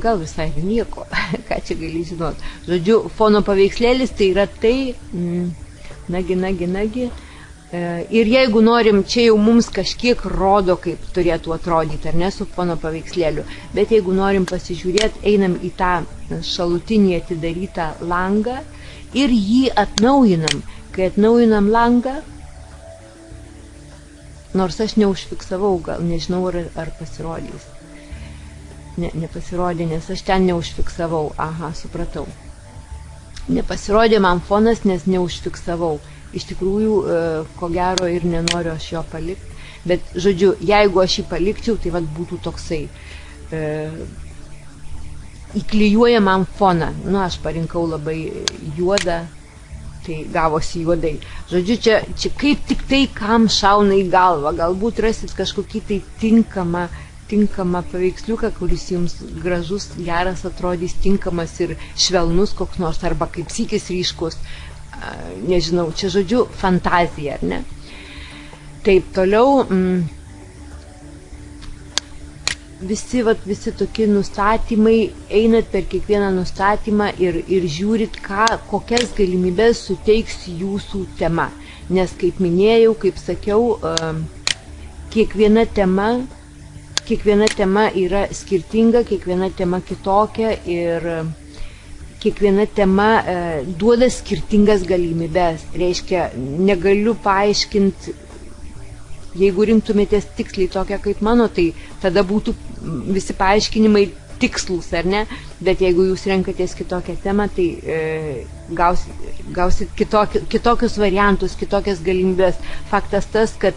Gal visai nieko, ką čia gali žinot. Žodžiu, fono paveikslėlis tai yra tai, nagi. Ir jeigu norim, čia jau mums kažkiek rodo, kaip turėtų atrodyti, ar ne, su fono paveikslėliu. Bet jeigu norim pasižiūrėti, einam į tą šalutinį atidarytą langą ir jį atnaujinam. Kai atnaujinam langą, nors aš neužfiksavau, gal nežinau, ar pasirodys. Nepasirodė, nes aš ten neužfiksavau. Aha, supratau. Nepasirodė man fonas, nes neužfiksavau. Iš tikrųjų, ko gero ir nenoriu aš jo palikti. Bet, žodžiu, jeigu aš jį palikčiau, tai būtų toksai įklijuojamam foną. Nu, aš parinkau labai juodą, tai gavosi juodai. Žodžiu, čia kaip tik tai, kam šauna į galvą. Galbūt rasit kažkokį tai tinkamą paveiksliuką, kuris jums gražus, geras atrodys, tinkamas ir švelnus koks nors, arba kaip sykis ryškus. Nežinau, čia žodžiu fantazija, ar ne? Taip, toliau visi tokie nustatymai, einat per kiekvieną nustatymą ir žiūrit, kokias galimybės suteiks jūsų tema. Nes, kaip minėjau, kaip sakiau, kiekviena tema yra skirtinga, kiekviena tema kitokia ir kiekviena tema duoda skirtingas galimybės. Reiškia, negaliu paaiškinti, jeigu rinktumėtės tiksliai tokią kaip mano, tai tada būtų visi paaiškinimai tikslus, ar ne? Bet jeigu jūs renkatės kitokią temą, tai gausit kitokius variantus, kitokias galimybės. Faktas tas, kad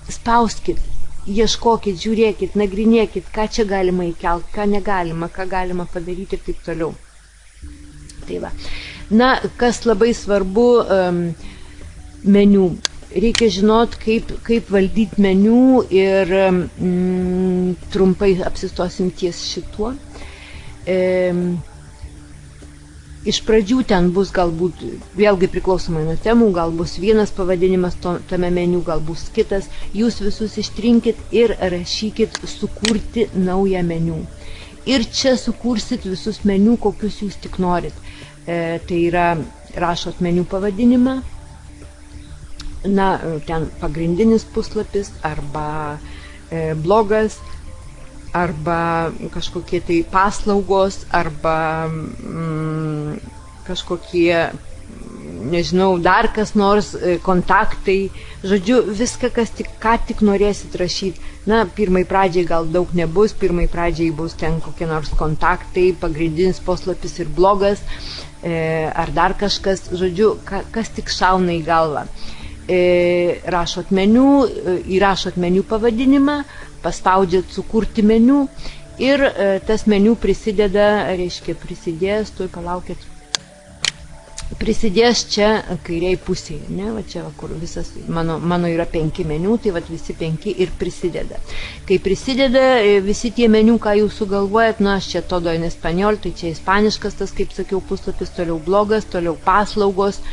spauskit, ieškokit, žiūrėkit, nagrinėkit, ką čia galima įkelti, ką negalima, ką galima padaryti ir taip toliau. Tai va. Na, kas labai svarbu, meniu. Reikia žinot, kaip valdyti meniu ir trumpai apsistosim ties šituo. Iš pradžių ten bus galbūt, vėlgi priklausomai nuo temų, gal bus vienas pavadinimas tame meniu, gal bus kitas. Jūs visus ištrinkit ir rašykit sukurti naują meniu. Ir čia sukursit visus meniu, kokius jūs tik norit. Tai yra, rašot meniu pavadinimą, na, ten pagrindinis puslapis arba blogas, arba kažkokie tai paslaugos, arba kažkokie, nežinau, dar kas nors, kontaktai, žodžiu, viską, ką tik norėsit rašyti. Na, pirmai pradžiai gal daug nebus, pirmai pradžiai bus ten kokie nors kontaktai, pagrindinis puslapis ir blogas, ar dar kažkas, žodžiu, kas tik šauna į galvą. Rašot meniu, įrašot meniu pavadinimą, paspaudžiat sukurti meniu ir tas meniu prisideda, reiškia prisidės, tuoj palaukit, prisidės čia kairiai pusėje, ne, va čia, kur visas, mano yra 5 meniu, tai va visi 5 ir prisideda. Kai prisideda visi tie meniu, ką jūs sugalvojat, aš čia todo en español, tai čia ispaniškas tas, kaip sakiau, puslapis, toliau blogas, toliau paslaugos,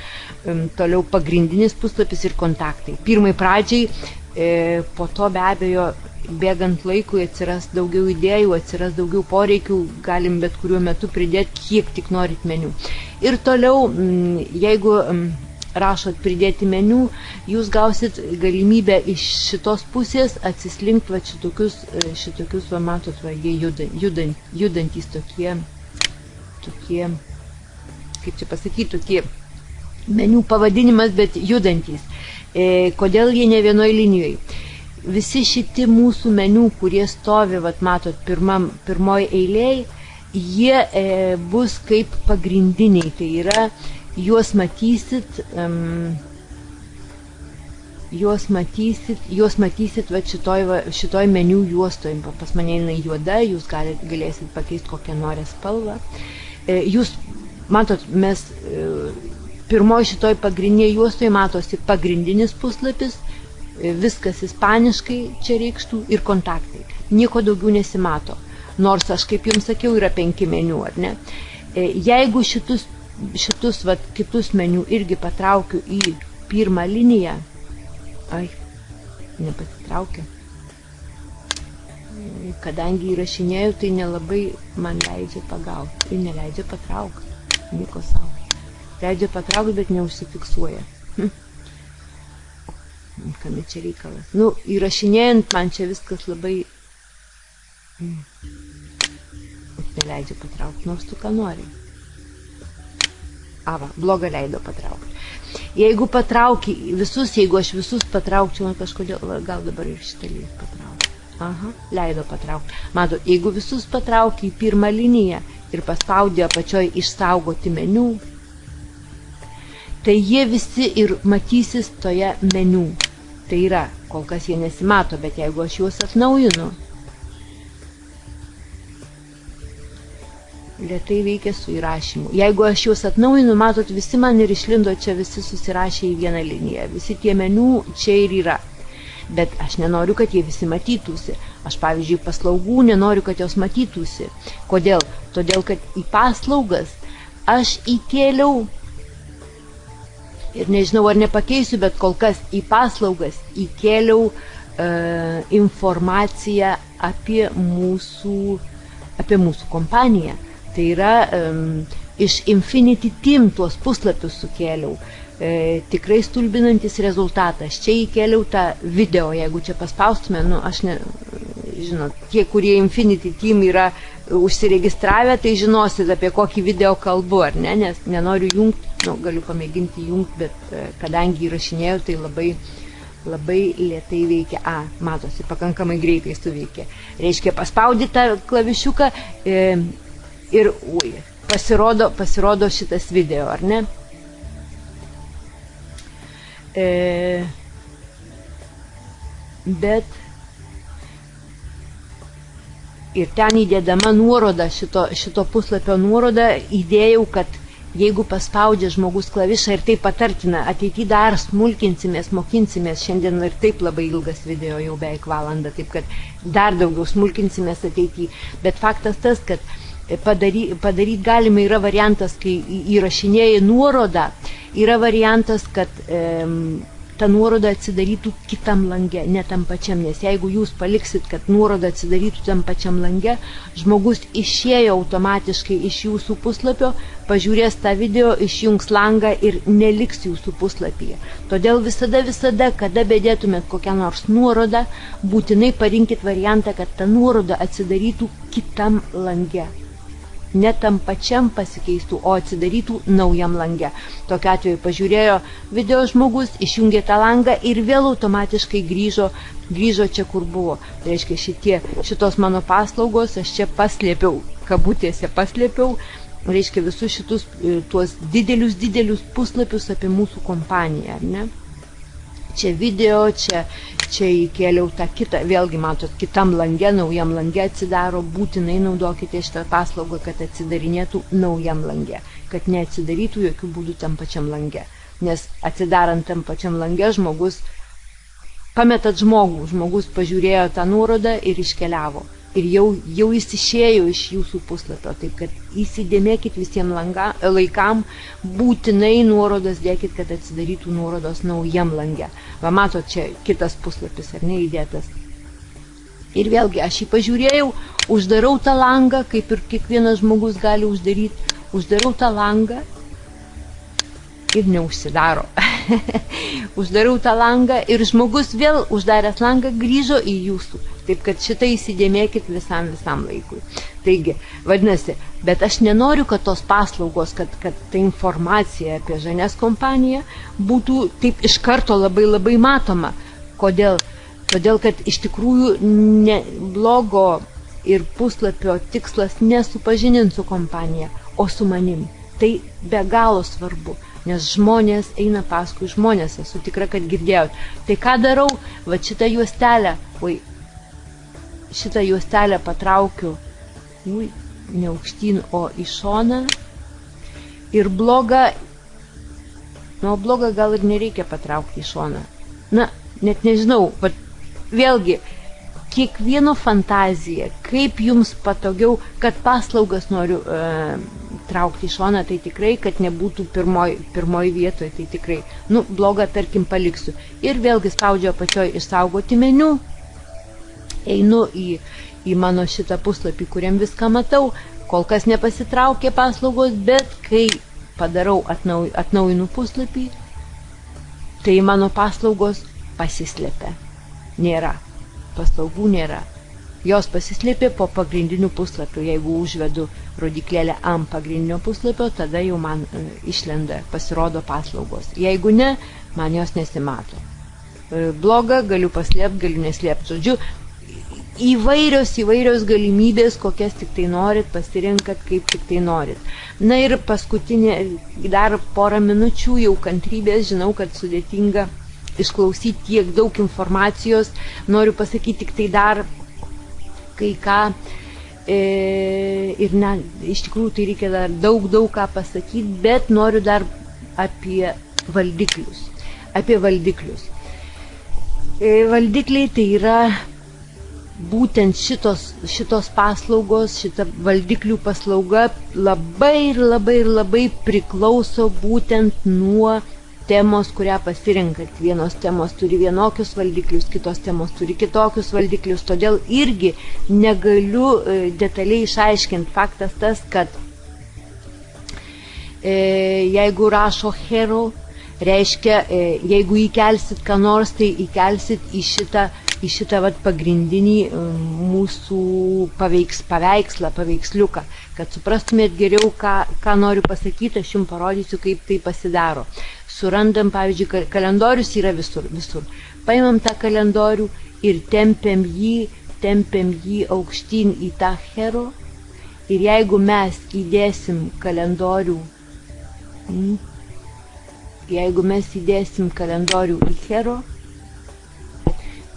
toliau pagrindinis puslapis ir kontaktai. Pirmai pradžiai, po to be abejo, bėgant laikui atsiras daugiau idėjų, atsiras daugiau poreikių, galim bet kuriuo metu pridėti, kiek tik norit meniu. Ir toliau, jeigu rašot pridėti meniu, jūs gausit galimybę iš šitos pusės atsislinkti va šitokius, va matot, va, jie judantys tokie, kaip čia pasakyti, tokie meniu pavadinimas, bet judantys. Kodėl jie ne vienoj linijoje? Visi šiti mūsų meniu, kurie stovi, vat matot, pirmoj eilėj, jie bus kaip pagrindiniai. Tai yra, juos matysit vat šitoj meniu juostoj. Pas mane jinai juoda, jūs galėsit pakeisti kokią norę spalvą. Jūs matot, mes pirmoj šitoj pagrindinėje juostoj matosi pagrindinis puslapis, viskas ispaniškai čia reikštų ir kontaktai. Nieko daugiau nesimato. Nors aš, kaip jums sakiau, yra 5 meniu, ar ne? Jeigu šitus vat, kitus meniu irgi patraukiu į pirmą liniją, nepasitraukia. Kadangi įrašinėjau, tai nelabai man leidžia pagauti. Ir neleidžia patraukti. Nieko savo. Leidžia patraukti, bet neužsifiksuoja. Kame čia reikalas. Įrašinėjant, man čia viskas labai neleidžia patraukti, nors tu ką nori. Bloga leido patraukti. Jeigu patrauki visus, jeigu aš visus patraukčiau, man kažkodėl, gal dabar ir šitą lys patraukti. Leido patraukti. Matot, jeigu visus patrauki į pirmą liniją ir paspaudė apačioj išsaugoti meniu, tai jie visi ir matysis toje meniu. Tai yra, kol kas jie nesimato, bet jeigu aš juos atnaujinu, lėtai veikia su įrašymu. Jeigu aš juos atnaujinu, matot, visi man ir išlindo čia, visi susirašė į vieną liniją. Visi tie meniu čia ir yra. Bet aš nenoriu, kad jie visi matytųsi. Aš, pavyzdžiui, paslaugų nenoriu, kad jos matytųsi. Kodėl? Todėl, kad į paslaugas aš įkėliau, ir nežinau, ar nepakeisiu, bet kol kas į paslaugas įkėliau informaciją apie mūsų kompaniją. Tai yra, iš Infinity Team tuos puslapius sukėliau. Tikrai stulbinantis rezultatas. Čia įkėliau tą video, jeigu čia paspaustume, aš ne, žinot, tie, kurie Infinity Team yra užsiregistravę, tai žinosit, apie kokį video kalbu, ar ne, nes nenoriu jungti, galiu pamėginti jungti, bet kadangi įrašinėjau, tai labai lėtai veikia. Matosi, pakankamai greitai suveikia. Reiškia, paspaudi tą klavišiuką ir pasirodo šitas video, ar ne? Bet ir ten įdėdama nuorodą, šito puslapio nuorodą, įdėjau, kad jeigu paspaudžia žmogus klavišą, ir taip patartina, ateityje dar smulkinsimės, mokinsimės, šiandien ir taip labai ilgas video, jau beveik valandą, taip kad dar daugiau smulkinsimės ateityje. Bet faktas tas, kad padaryti galima yra variantas, kai įrašinėjai nuorodą, yra variantas, kad ta nuoroda atsidarytų kitam lange, ne tam pačiam, nes jeigu jūs paliksit, kad nuoroda atsidarytų tam pačiam lange, žmogus išėjo automatiškai iš jūsų puslapio, pažiūrės tą video, išjungs langą ir neliks jūsų puslapyje. Todėl visada, kada bedėtumėt kokią nors nuorodą, būtinai parinkit variantą, kad ta nuoroda atsidarytų kitam lange. Ne tam pačiam pasikeistų, o atsidarytų naujam lange. Tokiu atveju pažiūrėjo video žmogus, išjungė tą langą ir vėl automatiškai grįžo čia, kur buvo. Tai reiškia, šitos mano paslaugos aš čia paslėpiau, kabutėse paslėpiau, reiškia visus šitus tuos didelius puslapius apie mūsų kompaniją, ar ne? čia video, čia įkėliau tą kitą, vėlgi matot, kitam lange, naujam lange atsidaro, būtinai naudokite šitą paslaugą, kad atsidarinėtų naujam lange, kad neatsidarytų jokių būdų tam pačiam lange, nes atsidarant tam pačiam lange žmogus, pametat žmogus pažiūrėjo tą nuorodą ir iškeliavo. Ir jau jis išėjo iš jūsų puslapio, taip kad įsidėmėkit visiems laikam, būtinai nuorodas dėkit, kad atsidarytų nuorodos naujam lange. Va matot, čia kitas puslapis, ar ne, įdėtas. Ir vėlgi, aš jį pažiūrėjau, uždarau tą langą, kaip ir kiekvienas žmogus gali uždaryti, uždarau tą langą ir neužsidaro. Uždarau tą langą ir žmogus vėl uždaręs langą grįžo į jūsų. Taip kad šitą įsidėmėkit visam laikui. Taigi, vadinasi, bet aš nenoriu, kad tos paslaugos, kad ta informacija apie Žanes kompaniją būtų taip iš karto labai matoma. Kodėl? Todėl, kad iš tikrųjų blogo ir puslapio tikslas nesupažinti su kompanija, o su manim. Tai be galo svarbu. Nes žmonės eina paskui žmonės, esu tikra, kad girdėjot. Tai ką darau? Va šitą juostelę patraukiu, ne aukštyn, o į šoną. Ir blogą gal ir nereikia patraukti į šoną. Na, net nežinau, bet vėlgi, kiekvieno fantazija, kaip jums patogiau, kad paslaugas noriu traukti į šoną, tai tikrai, kad nebūtų pirmoj vietoje, tai tikrai, blogą, tarkim, paliksiu. Ir vėlgi spaudžiu apačioj išsaugoti meniu, einu į mano šitą puslapį, kuriam viską matau, kol kas nepasitraukė paslaugos, bet kai padarau atnaujinu puslapį, tai mano paslaugos pasislėpia. Nėra. Paslaugų nėra. Jos pasislėpė po pagrindiniu puslapiu. Jeigu užvedu rodiklėlę ant pagrindinio puslapio, tada jau man išlenda, pasirodo paslaugos. Jeigu ne, man jos nesimato. Blogą galiu paslėpti, galiu neslėpti. Žodžiu, įvairios galimybės, kokias tik tai norit, pasirinkat, kaip tik tai norit. Na ir paskutinė, dar porą minučių jau kantrybės, žinau, kad sudėtinga išklausyti tiek daug informacijos, noriu pasakyti tik tai dar kai ką ir iš tikrųjų tai reikia dar daug ką pasakyti, bet noriu dar apie valdiklius. Valdikliai tai yra būtent šitos paslaugos, šita valdiklių paslauga labai priklauso būtent nuo temos, kurią pasirinkat. Vienos temos turi vienokius valdiklius, kitos temos turi kitokius valdiklius, todėl irgi negaliu detaliai išaiškinti. Faktas tas, kad jeigu rašo hero, reiškia, jeigu įkelsit ką nors, tai įkelsit į šitą pagrindinį mūsų paveiksliuką. Kad suprastumėt geriau, ką noriu pasakyti, aš jums parodysiu, kaip tai pasidaro. Surandam, pavyzdžiui, kalendorius yra visur. Paimam tą kalendorių ir tempiam jį aukštyn į tą hero. Ir jeigu mes įdėsim kalendorių, į hero,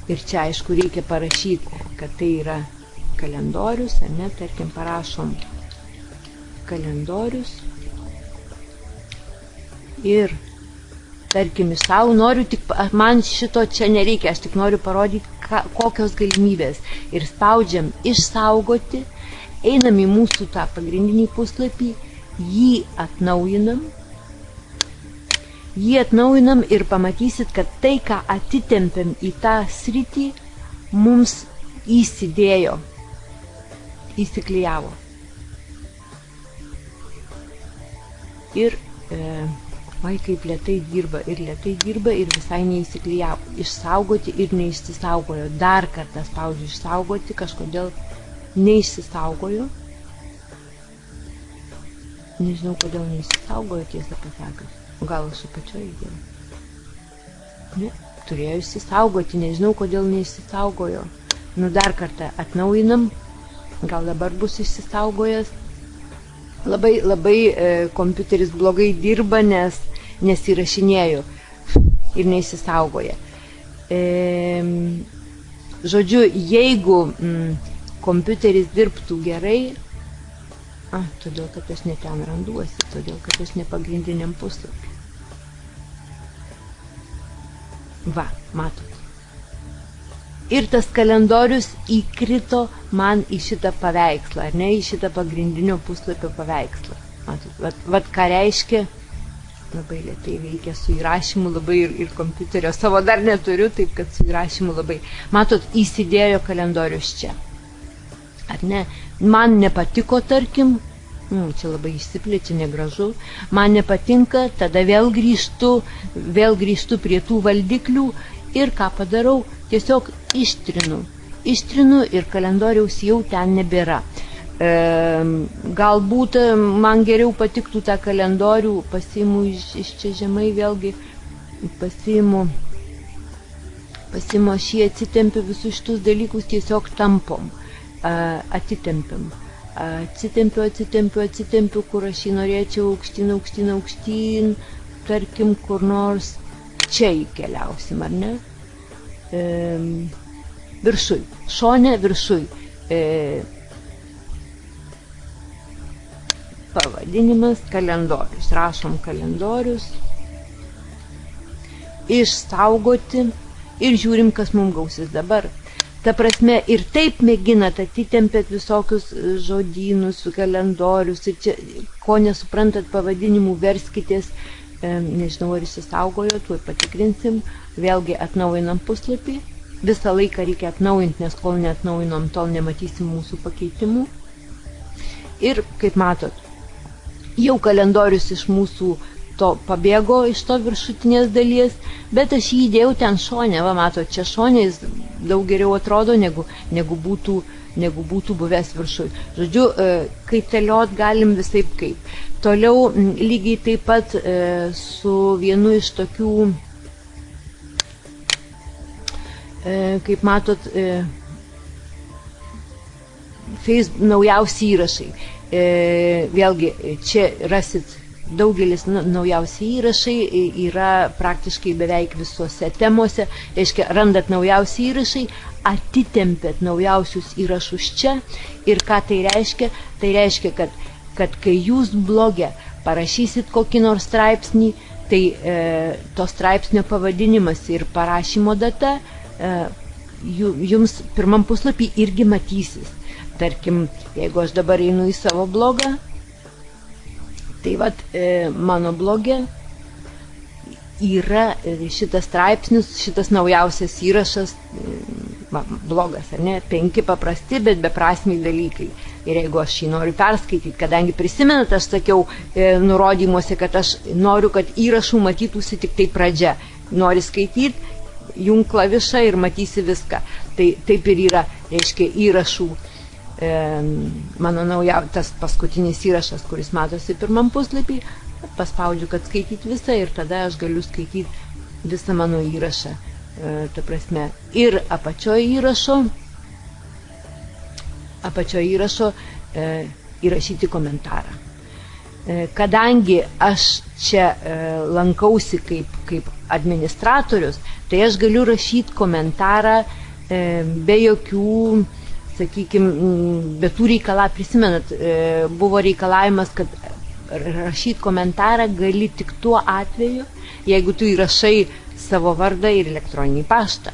ir čia, aišku, reikia parašyti, kad tai yra kalendorius, ar ne, tarkim, parašom kalendorius ir tarkim, noriu tik, man šito čia nereikia, aš tik noriu parodyti, kokios galimybės. Ir spaudžiam išsaugoti, einam į mūsų tą pagrindinį puslapį, jį atnaujinam ir pamatysit, kad tai, ką atitempiam į tą sritį, mums įsiklijavo. Ir kaip lėtai dirba ir visai neįsiklijavo. Išsaugoti ir neišsisaugojo. Dar kartą spaudžiu išsaugoti, kažkodėl neišsisaugojo. Nežinau, kodėl neišsisaugojo, tiesą pasakius. Gal aš apačioj įdėjau. Ne, turėjo išsisaugoti, nežinau, kodėl neišsisaugojo. Dar kartą atnaujinam, gal dabar bus išsisaugojęs. Labai kompiuteris blogai dirba, nes įrašinėjau ir neįsisaugoja. Žodžiu, jeigu kompiuteris dirbtų gerai, todėl, kad aš ne ten randuosi, todėl, kad aš ne pagrindiniam puslapį. Va, matot. Ir tas kalendorius įkrito man į šitą paveikslą, ar ne, į šitą pagrindinio puslapio paveikslą. Matot, vat ką reiškia, labai lėtai veikia su įrašymu, labai ir kompiuterio savo dar neturiu, taip kad su įrašymu labai. Matot, įsidėjo kalendorius čia. Ar ne? Man nepatiko, tarkim, čia labai išsiplečia, negražu, man nepatinka, tada vėl grįžtu prie tų valdiklių ir ką padarau, tiesiog ištrinu ir kalendoriaus jau ten nebėra. Galbūt man geriau patiktų tą kalendorių, pasiimu iš čia žemai vėlgi, pasiimu aš jį, atsitempiu visus šitus dalykus, tiesiog tampom, atitempiam. Atsitempiu, kur aš jį norėčiau, aukštyn, tarkim, kur nors čia įkeliausim, ar ne? Viršui, šone viršui. Pavadinimas kalendorius, rašom kalendorius, išsaugoti ir žiūrim, kas mums gausis dabar. Ta prasme, ir taip mėginat, atitempėt visokius žodynus, kalendorius, ir čia, ko nesuprantat pavadinimų, verskitės, nežinau, ar išsisaugojo, tuoj patikrinsim, vėlgi atnaujinam puslapį, visą laiką reikia atnaujinti, nes kol neatnaujinom, tol nematysim mūsų pakeitimų. Ir, kaip matot, jau kalendorius iš mūsų to pabėgo iš to viršutinės dalies, bet aš jį įdėjau ten šone, va matot, čia šone jis daug geriau atrodo, negu būtų buvęs viršui. Žodžiu, kaitaliot galim visaip kaip. Toliau lygiai taip pat su vienu iš tokių, kaip matot, naujausi įrašai. Vėlgi, čia rasit daugelis naujausi įrašai, yra praktiškai beveik visuose temuose, reiškia, randat naujausi įrašai, atitempėt naujausius įrašus čia ir ką tai reiškia? Tai reiškia, kad kai jūs bloge parašysit kokį nors straipsnį, tai to straipsnio pavadinimas ir parašymo data jums pirmam puslapį irgi matysis. Tarkim, jeigu aš dabar einu į savo blogą, tai vat mano bloge yra šitas straipsnis, šitas naujausias įrašas, blogas, ar ne, 5 paprasti, bet beprasmiai dalykai. Ir jeigu aš jį noriu perskaityti, kadangi prisimenat, aš sakiau nurodymuose, kad aš noriu, kad įrašų matytųsi tik tai pradžia. Nori skaityti, jung klavišą ir matysi viską. Tai taip ir yra, reiškia, įrašų. Mano tas paskutinis įrašas, kuris matosi pirmam puslapį, paspaudžiu, kad skaityti visą ir tada aš galiu skaityti visą mano įrašą. Ta prasme, ir apačioje įrašo įrašyti komentarą. Kadangi aš čia lankausi kaip administratorius, tai aš galiu rašyti komentarą be jokių, sakykime, be tų reikalavimų, prisimenat, buvo reikalavimas, kad rašyti komentarą gali tik tuo atveju, jeigu tu įrašai savo vardą ir elektroninį paštą.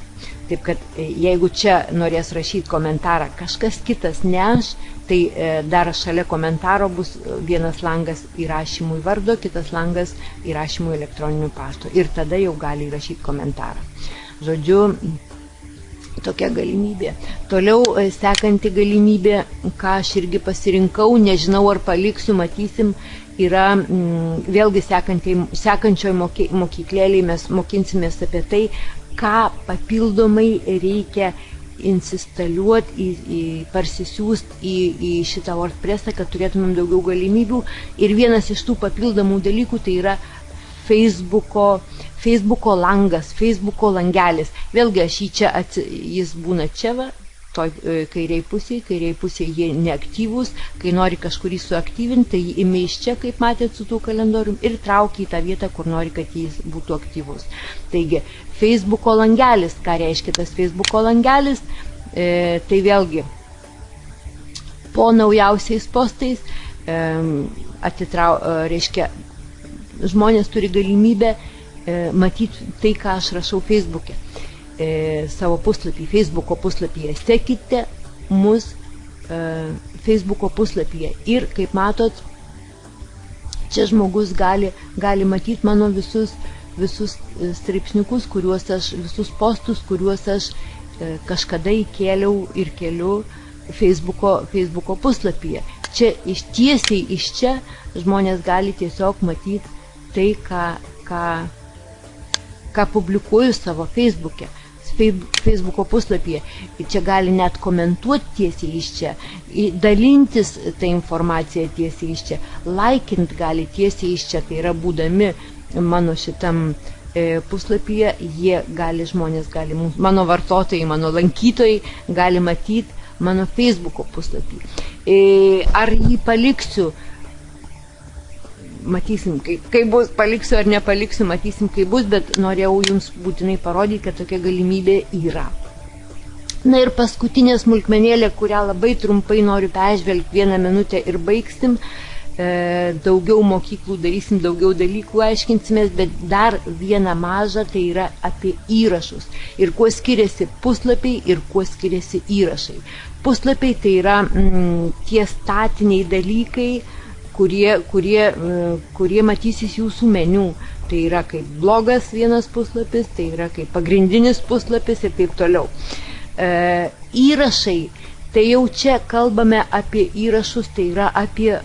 Taip kad jeigu čia norės rašyti komentarą kažkas kitas, ne aš, tai dar šalia komentaro bus vienas langas įrašymui vardo, kitas langas įrašymui elektroniniu paštu. Ir tada jau gali įrašyti komentarą. Žodžiu, tokia galimybė. Toliau sekanti galimybė, ką aš irgi pasirinkau, nežinau ar paliksiu, matysim, yra vėlgi sekančioj mokyklėlėje mes mokinsimės apie tai, ką papildomai reikia instaliuoti, parsisiųsti į šitą WordPressą, kad turėtumėm daugiau galimybių. Ir vienas iš tų papildomų dalykų tai yra Facebooko langas, Facebooko langelis. Vėlgi aš jis būna čia, va, kairiai pusėje jie neaktyvūs, kai nori kažkurį suaktyvinti, tai jį imi iš čia, kaip matėt su tų kalendorium, ir traukia į tą vietą, kur nori, kad jis būtų aktyvus. Taigi, Facebooko langelis, ką reiškia tas Facebooko langelis, tai vėlgi po naujausiais postais reiškia, žmonės turi galimybę matyti tai, ką aš rašau Facebook'e. Savo puslapį, Facebooko puslapyje. Sekite mus Facebooko puslapyje. Ir, kaip matot, čia žmogus gali matyti mano visus straipsniukus, visus postus, kuriuos aš kažkada įkėliau ir keliu Facebooko puslapyje. Čia tiesiai iš čia žmonės gali tiesiog matyti tai, ką publikuoju savo Facebooko puslapyje. Ir čia gali net komentuoti tiesiai iš čia, dalintis tą informaciją tiesiai iš čia, laikint gali tiesiai iš čia, tai yra būdami mano šitam puslapyje, žmonės gali, mano vartotojai, mano lankytojai gali matyti mano Facebooko puslapį. Ar jį paliksiu? Matysim, kaip bus, paliksiu ar nepaliksiu, matysim, kaip bus, bet norėjau jums būtinai parodyti, kad tokia galimybė yra. Na ir paskutinė smulkmenėlė, kurią labai trumpai noriu peržvelgti 1 minutę ir baigsim. Daugiau mokyklų darysim, daugiau dalykų aiškinsimės, bet dar vieną mažą, tai yra apie įrašus. Ir kuo skiriasi puslapiai ir kuo skiriasi įrašai. Puslapiai tai yra tie statiniai dalykai, kurie matysis jūsų meniu. Tai yra kaip blogas vienas puslapis, tai yra kaip pagrindinis puslapis ir taip toliau. Įrašai, tai jau čia kalbame apie įrašus, tai yra apie,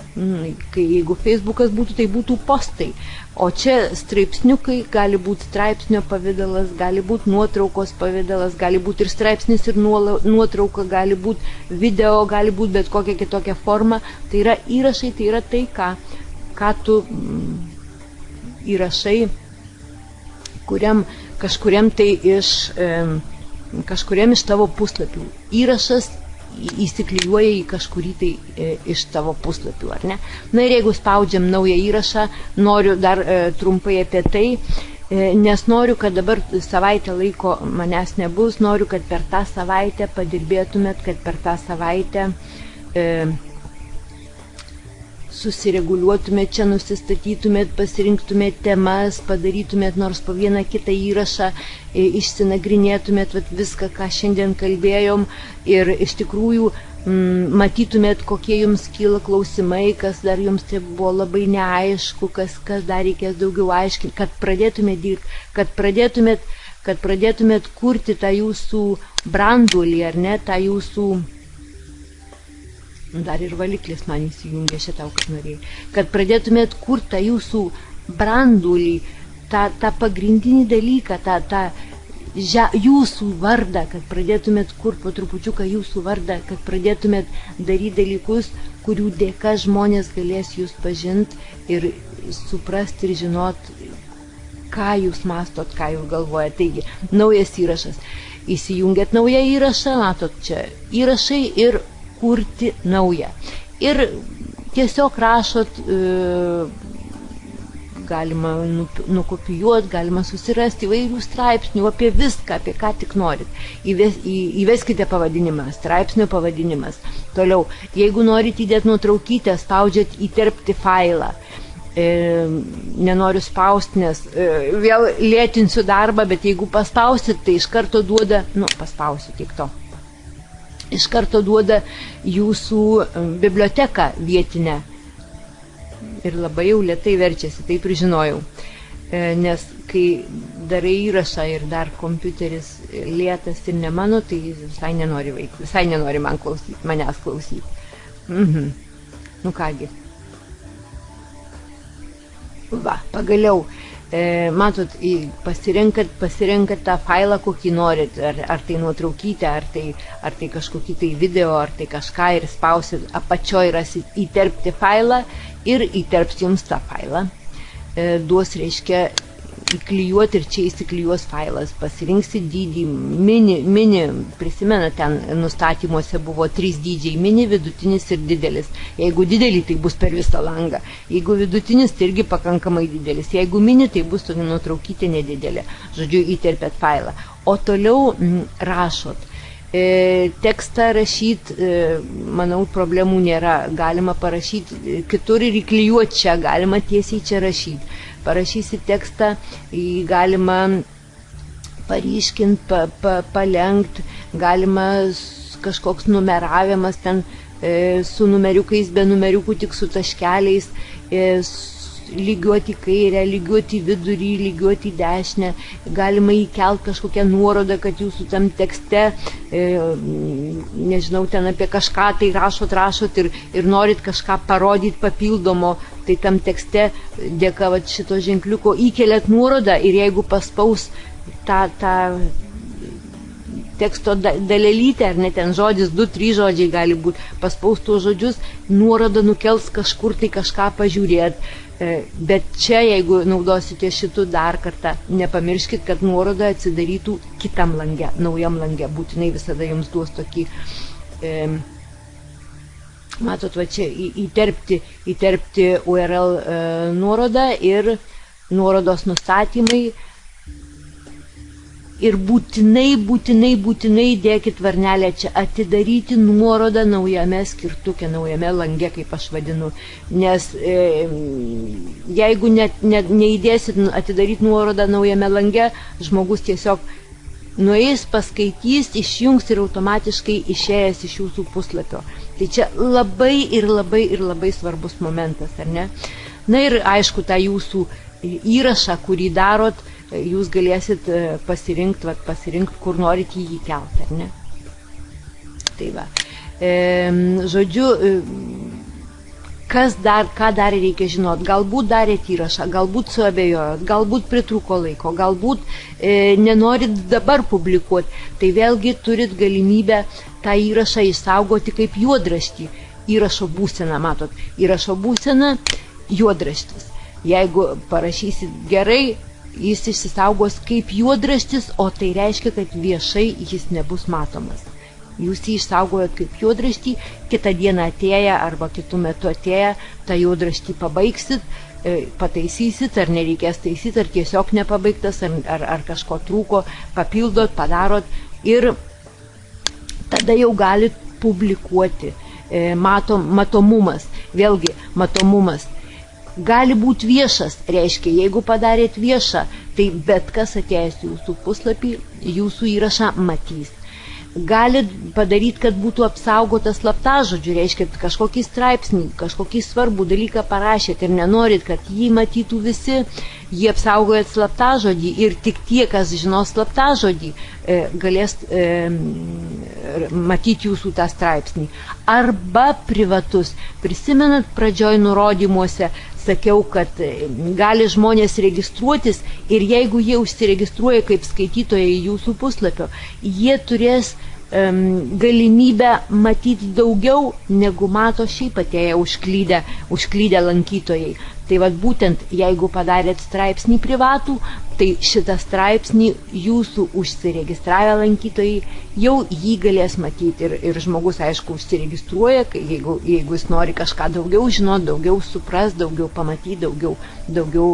jeigu Facebookas būtų, tai būtų postai. O čia straipsniukai, gali būti straipsnio pavidalas, gali būti nuotraukos pavidalas, gali būti ir straipsnis, ir nuotrauka, gali būti video, gali būti bet kokia kitokia forma. Tai yra įrašai, tai yra tai, ką tu įrašai kažkuriam iš tavo puslapių. Įrašas įsiklijuoja į kažkurį tai iš tavo puslapių, ar ne? Na ir jeigu spaudžiam naują įrašą, noriu dar trumpai apie tai, nes noriu, kad dabar savaitę laiko manęs nebus, noriu, kad per tą savaitę padirbėtumėt, kad per tą savaitę susireguliuotumėt, čia nusistatytumėt, pasirinktumėt temas, padarytumėt nors po vieną kitą įrašą, išsinagrinėtumėt viską, ką šiandien kalbėjom, ir iš tikrųjų matytumėt, kokie jums kyla klausimai, kas dar jums tai buvo labai neaišku, kas dar reikės daugiau aiškinti, kad pradėtumėt dirbti, kad pradėtumėt kurti tą jūsų branduolį, ar ne, tą jūsų. Dar ir valiklis man įsijungė šitau, kad norėjai. Kad pradėtumėt kurti tą jūsų branduolį, tą pagrindinį dalyką, tą jūsų vardą, kad pradėtumėt kurti po trupučiuką jūsų vardą, kad pradėtumėt daryti dalykus, kurių dėka žmonės galės jūs pažinti ir suprasti ir žinot, ką jūs mastot, ką jūs galvojate. Taigi, naujas įrašas. Įsijungėt naują įrašą, matot čia įrašai ir kurti naują. Ir tiesiog rašot, galima nukopijuoti, galima susirasti įvairių straipsnių apie viską, apie ką tik norit. Įveskite pavadinimą, straipsnio pavadinimas. Toliau, jeigu norit įdėti nuotraukytę, spaudžiat įterpti failą. Nenoriu spausti, nes vėl lėtinsiu darbą, bet jeigu paspausit, tai iš karto duoda, paspausiu tik to. Iš karto duoda jūsų biblioteką vietinę. Ir labai jau lėtai verčiasi, taip ir žinojau. Nes kai darai įrašą ir dar kompiuteris lėtas ir ne mano, tai visai nenori manęs klausyti. Nu kągi. Va, pagaliau. Matot, pasirenkat tą failą, kokį norit, ar tai nuotraukytę, ar tai kažkokį tai video, ar tai kažką, ir spausit apačioj rasit įterpti failą ir įterps jums tą failą. Duos, reiškia, įklijuoti ir čia įsiklijuos failas. Pasirinksi dydį, mini, prisimena, ten nustatymuose buvo 3 dydžiai, mini, vidutinis ir didelis. Jeigu didelį, tai bus per visą langą. Jeigu vidutinis, tai irgi pakankamai didelis. Jeigu mini, tai bus tokia nuotraukytė nedidelė. Žodžiu, įterpėt failą. O toliau rašot. Tekstą rašyti, manau, problemų nėra. Galima parašyti kitur ir įklijuoti čia, galima tiesiai čia rašyti. Parašysi tekstą, galima paryškinti, palengti, galima kažkoks numeravimas ten su numeriukais, be numeriukų, tik su taškeliais, lygiuoti į kairę, lygiuoti į vidurį, lygiuoti į dešinę, galima įkelti kažkokią nuorodą, kad jūsų tam tekste, nežinau, ten apie kažką tai rašot ir norit kažką parodyti papildomo, tai tam tekste dėka šito ženkliuko įkeliat nuorodą ir jeigu paspaus tą teksto dalelytę, ar ne ten žodis, 2-3 žodžiai gali būti, paspaus tuos žodžius, nuorodą nukels kažkur tai kažką pažiūrėti. Bet čia, jeigu naudosite šitų dar kartą, nepamirškit, kad nuoroda atsidarytų kitam lange, naujam lange. Būtinai visada jums duos tokį, matot, va čia įterpti URL nuorodą ir nuorodos nustatymai. Ir būtinai dėkit varnelę čia, atidaryti nuorodą naujame skirtuke, naujame lange, kaip aš vadinu. Nes jeigu neįdėsit atidaryti nuorodą naujame lange, žmogus tiesiog nueis, paskaitys, išjungs ir automatiškai išėjęs iš jūsų puslapio. Tai čia labai svarbus momentas, ar ne? Na ir aišku, tą jūsų įrašą, kurį darot, jūs galėsit pasirinkti, kur norit jį įkelti, ar ne? Tai va. Žodžiu, ką dar reikia žinot? Galbūt darėt įrašą, galbūt suabejojot, galbūt pritrūko laiko, galbūt nenorit dabar publikuoti. Tai vėlgi turit galimybę tą įrašą išsaugoti kaip juodraštį. Įrašo būsena, matot. Įrašo būsena, juodraštis. Jeigu parašysit gerai, jis išsisaugos kaip juodraštis, o tai reiškia, kad viešai jis nebus matomas. Jūs jį išsaugojot kaip juodraštį, kitą dieną atėję arba kitų metų atėję, tą juodraštį pabaigsit, pataisysit, ar nereikės taisyti, ar tiesiog nepabaigtas, ar kažko trūko, papildot, padarot ir tada jau galit publikuoti. Matomumas, vėlgi matomumas. Gali būti viešas, reiškia, jeigu padarėt viešą, tai bet kas atėjęs jūsų puslapį, jūsų įrašą matys. Galit padaryti, kad būtų apsaugotas slaptažodžiu, reiškia, kažkokį straipsnį, kažkokį svarbų dalyką parašėt ir nenorit, kad jį matytų visi, jį apsaugojat slaptažodį ir tik tie, kas žinos slaptažodį, galės matyti jūsų tą straipsnį. Arba privatus. Prisimenat, pradžioj nurodymuose sakiau, kad gali žmonės registruotis ir jeigu jie užsiregistruoja kaip skaitytojai jūsų puslapio, jie turės galimybę matyti daugiau, negu mato šiaip atėję užklydę lankytojai. Tai vat būtent, jeigu padarėt straipsnį privatų, tai šitą straipsnį jūsų užsiregistravę lankytojai jau jį galės matyti. Ir žmogus, aišku, užsiregistruoja, jeigu jis nori kažką daugiau žinoti, daugiau supras, daugiau pamatyti, daugiau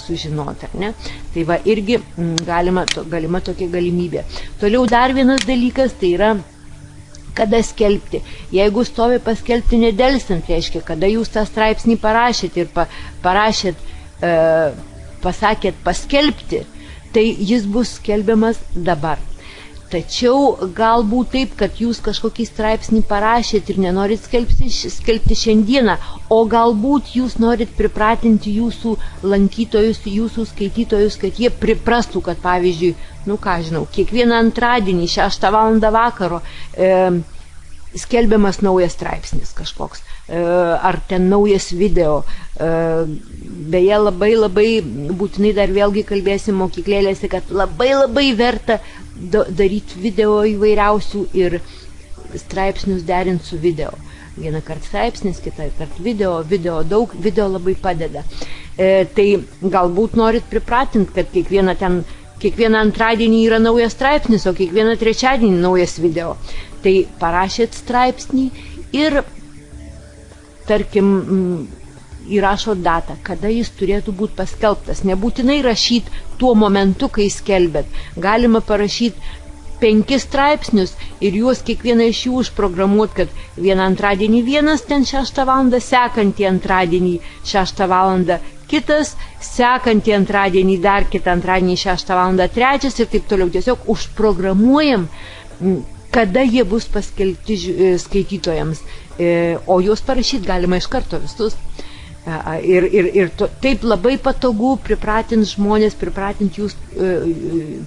sužinoti, ar ne? Tai va, irgi galima tokia galimybė. Toliau dar vienas dalykas, tai yra kada skelbti. Jeigu stovi paskelbti nedelsint, reiškia, kada jūs tą straipsnį parašėt ir pasakėt paskelbti, tai jis bus skelbiamas dabar. Tačiau galbūt taip, kad jūs kažkokį straipsnį parašėt ir nenorit skelbti šiandieną, o galbūt jūs norit pripratinti jūsų lankytojus, jūsų skaitytojus, kad jie priprastų, kad pavyzdžiui, kiekvieną antradienį 6 val. Vakaro skelbiamas naujas straipsnis kažkoks, ar ten naujas video. Beje, labai būtinai dar vėlgi kalbėsim mokyklėlėse, kad labai verta daryti video įvairiausių ir straipsnius derinti su video. Vieną kartą straipsnis, kitą kartą video daug, video labai padeda. Tai galbūt norit pripratinti, kad kiekvieną antradienį yra naujas straipsnis, o kiekvieną trečiadienį naujas video. Tai parašėt straipsnį ir, tarkim, įrašot datą, kada jis turėtų būti paskelbtas. Nebūtinai rašyti tuo momentu, kai skelbėt. Galima parašyti 5 straipsnius ir juos kiekvieną iš jų užprogramuoti, kad vieną antradienį vienas ten 6 val. Sekantį antradienį 6 val. Kitas, sekantį antradienį dar kitą antradienį 6 val. Trečias ir taip toliau. Tiesiog užprogramuojam, kada jie bus paskelbti skaitytojams. O juos parašyti galima iš karto visus. Ir taip labai patogu pripratinti žmonės, pripratinti jūs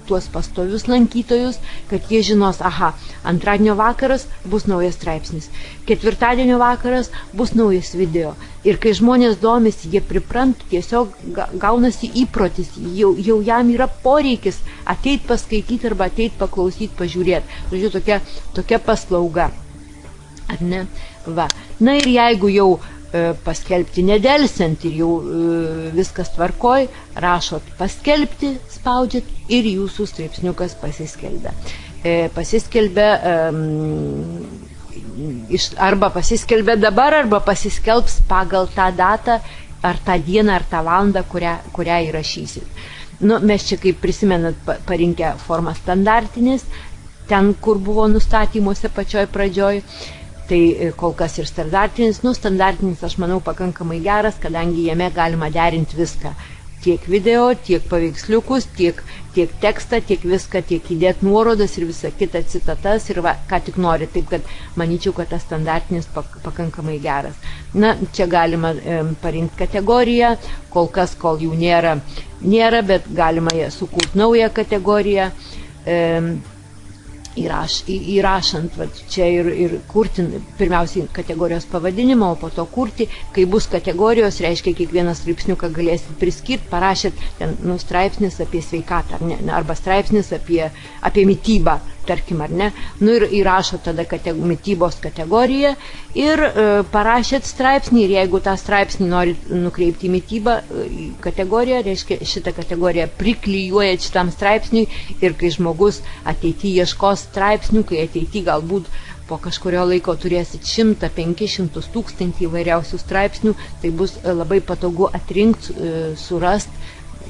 tuos pastovius lankytojus, kad jie žinos, aha, antradienio vakaras bus naujas straipsnis, ketvirtadienio vakaras bus naujas video. Ir kai žmonės domisi, jie pripranta, tiesiog gaunasi įprotis, jau jam yra poreikis ateit paskaityti arba ateit paklausyti, pažiūrėti. Žodžiu, tokia paslauga. Ar ne? Va. Na ir jeigu jau paskelbti nedelsiant ir jau viskas tvarkoj, rašot paskelbti, spaudžiat ir jūsų straipsniukas pasiskelbia. Pasiskelbia arba pasiskelbia dabar, arba pasiskelbs pagal tą datą, ar tą dieną, ar tą valandą, kurią įrašysit. Nu, mes čia, kaip prisimenat, parinkę formą standartinis, ten, kur buvo nustatymuose pačioj pradžioj. Tai kol kas ir standartinis, standartinis aš manau pakankamai geras, kadangi jame galima derinti viską. Tiek video, tiek paveiksliukus, tiek tekstą, tiek viską, tiek įdėti nuorodas ir visą kitą citatas ir ką tik nori. Taip, kad manyčiau, kad tas standartinis pakankamai geras. Na, čia galima parinkti kategoriją, kol jų nėra, bet galima sukurti naują kategoriją. Įrašant čia ir kurti pirmiausiai kategorijos pavadinimą, o po to kurti, kai bus kategorijos, reiškia kiekvieną straipsniuką galėsit priskirti, parašėt ten, straipsnis apie sveikatą, arba straipsnis apie mitybą, tarkim, ar ne, ir įrašot tada mitybos kategoriją ir parašėt straipsnį ir jeigu tą straipsnį norit nukreipti į mitybą kategoriją, reiškia šitą kategoriją priklijuojat šitam straipsniui ir kai žmogus ateityje ieškos straipsnių, kai ateityje galbūt po kažkurio laiko turėsit 100, 500, 1000 įvairiausių straipsnių, tai bus labai patogu atrinkti, surasti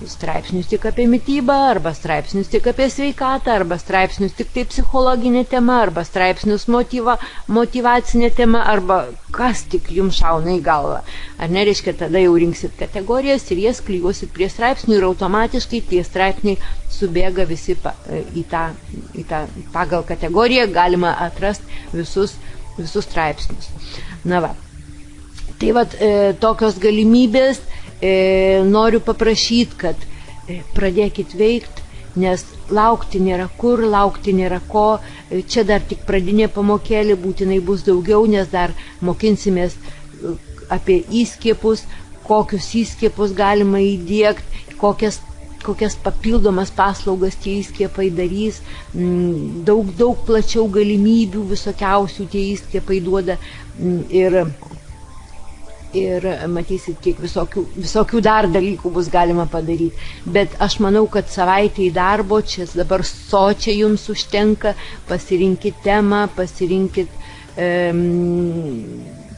straipsnius tik apie mitybą, arba straipsnius tik apie sveikatą, arba straipsnius tik tai psichologinė tema, arba straipsnius motyvacinė tema, arba kas tik jums šauna į galvą. Ar nereiškia, tada jau rinksit kategorijas ir jas klijuosit prie straipsnių ir automatiškai tie straipsniai subėga visi į tą pagal kategoriją, galima atrasti visus straipsnius. Na va. Tai vat tokios galimybės. Noriu paprašyti, kad pradėkit veikti, nes laukti nėra kur, laukti nėra ko. Čia dar tik pradinė pamokėlė, būtinai bus daugiau, nes dar mokinsimės apie įskiepus, kokius įskiepus galima įdiegti, kokias papildomas paslaugas tie įskiepai darys, daug plačiau galimybių visokiausių tie įskiepai duoda ir matysit, kiek visokių dar dalykų bus galima padaryti. Bet aš manau, kad savaitėj darbo, čia dabar sočiai jums užtenka, pasirinkit temą, pasirinkit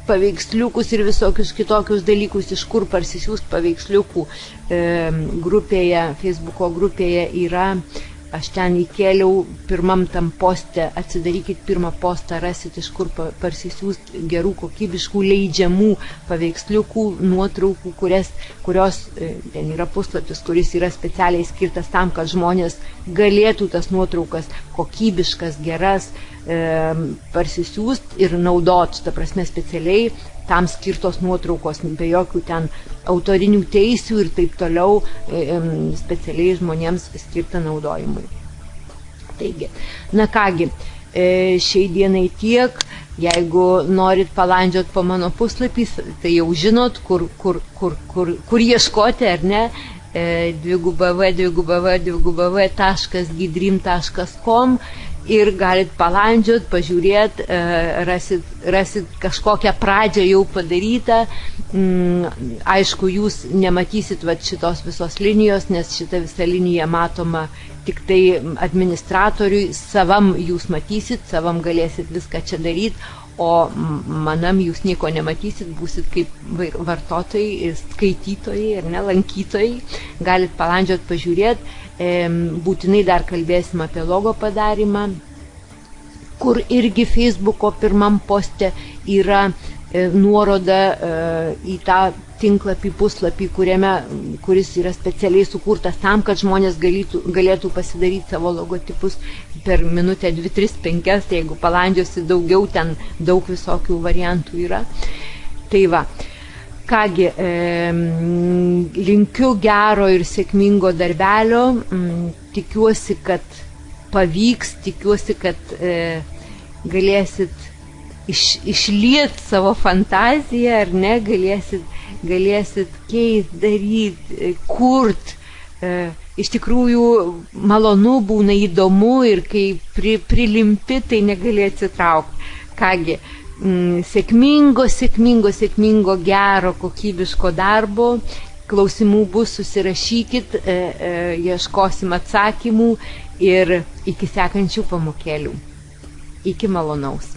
paveiksliukus ir visokius kitokius dalykus, iš kur parsisiųst paveiksliukų grupėje, Facebooko grupėje yra. Aš ten įkėliau pirmam tam poste, atsidarykit pirmą postą, rasit iš kur parsisiųst gerų kokybiškų leidžiamų paveiksliukų, nuotraukų, kurios, ten yra puslapis, kuris yra specialiai skirtas tam, kad žmonės galėtų tas nuotraukas kokybiškas, geras parsisiųst ir naudot, ta prasme specialiai tam skirtos nuotraukos, be jokių ten autorinių teisių ir taip toliau, specialiai žmonėms skirta naudojimui. Taigi, na kągi, šiai dienai tiek, jeigu norit palandžiot po mano puslapį, tai jau žinot, kur ieškoti, ar ne, www.gidrim.com ir galit palandžiot, pažiūrėt, rasit kažkokią pradžią jau padarytą. Aišku, jūs nematysit šitos visos linijos, nes šita visa linija matoma tik tai administratoriui, savam jūs matysit, savam galėsit viską čia daryti, o manam jūs nieko nematysit, būsit kaip vartotojai, skaitytojai ar ne, lankytojai, galit palandžiot, pažiūrėt. Būtinai dar kalbėsim apie logo padarimą, kur irgi Facebooko pirmam poste yra nuoroda į tą tinklapį, puslapį, kuris yra specialiai sukurtas tam, kad žmonės galėtų pasidaryti savo logotipus per minutę, 2, 3, 5, tai jeigu palandžiosi daugiau, ten daug visokių variantų yra. Tai va. Kągi, linkiu gero ir sėkmingo darbelio, tikiuosi, kad pavyks, tikiuosi, kad galėsit išliet savo fantaziją, ar ne, galėsit keist, daryt, kurt. Iš tikrųjų malonu būna, įdomu ir kai prilimpi, tai negali atsitraukti. Kągi, sėkmingo, gero, kokybiško darbo. Klausimų bus, susirašykit, ieškosim atsakymų ir iki sekančių pamokėlių. Iki malonaus.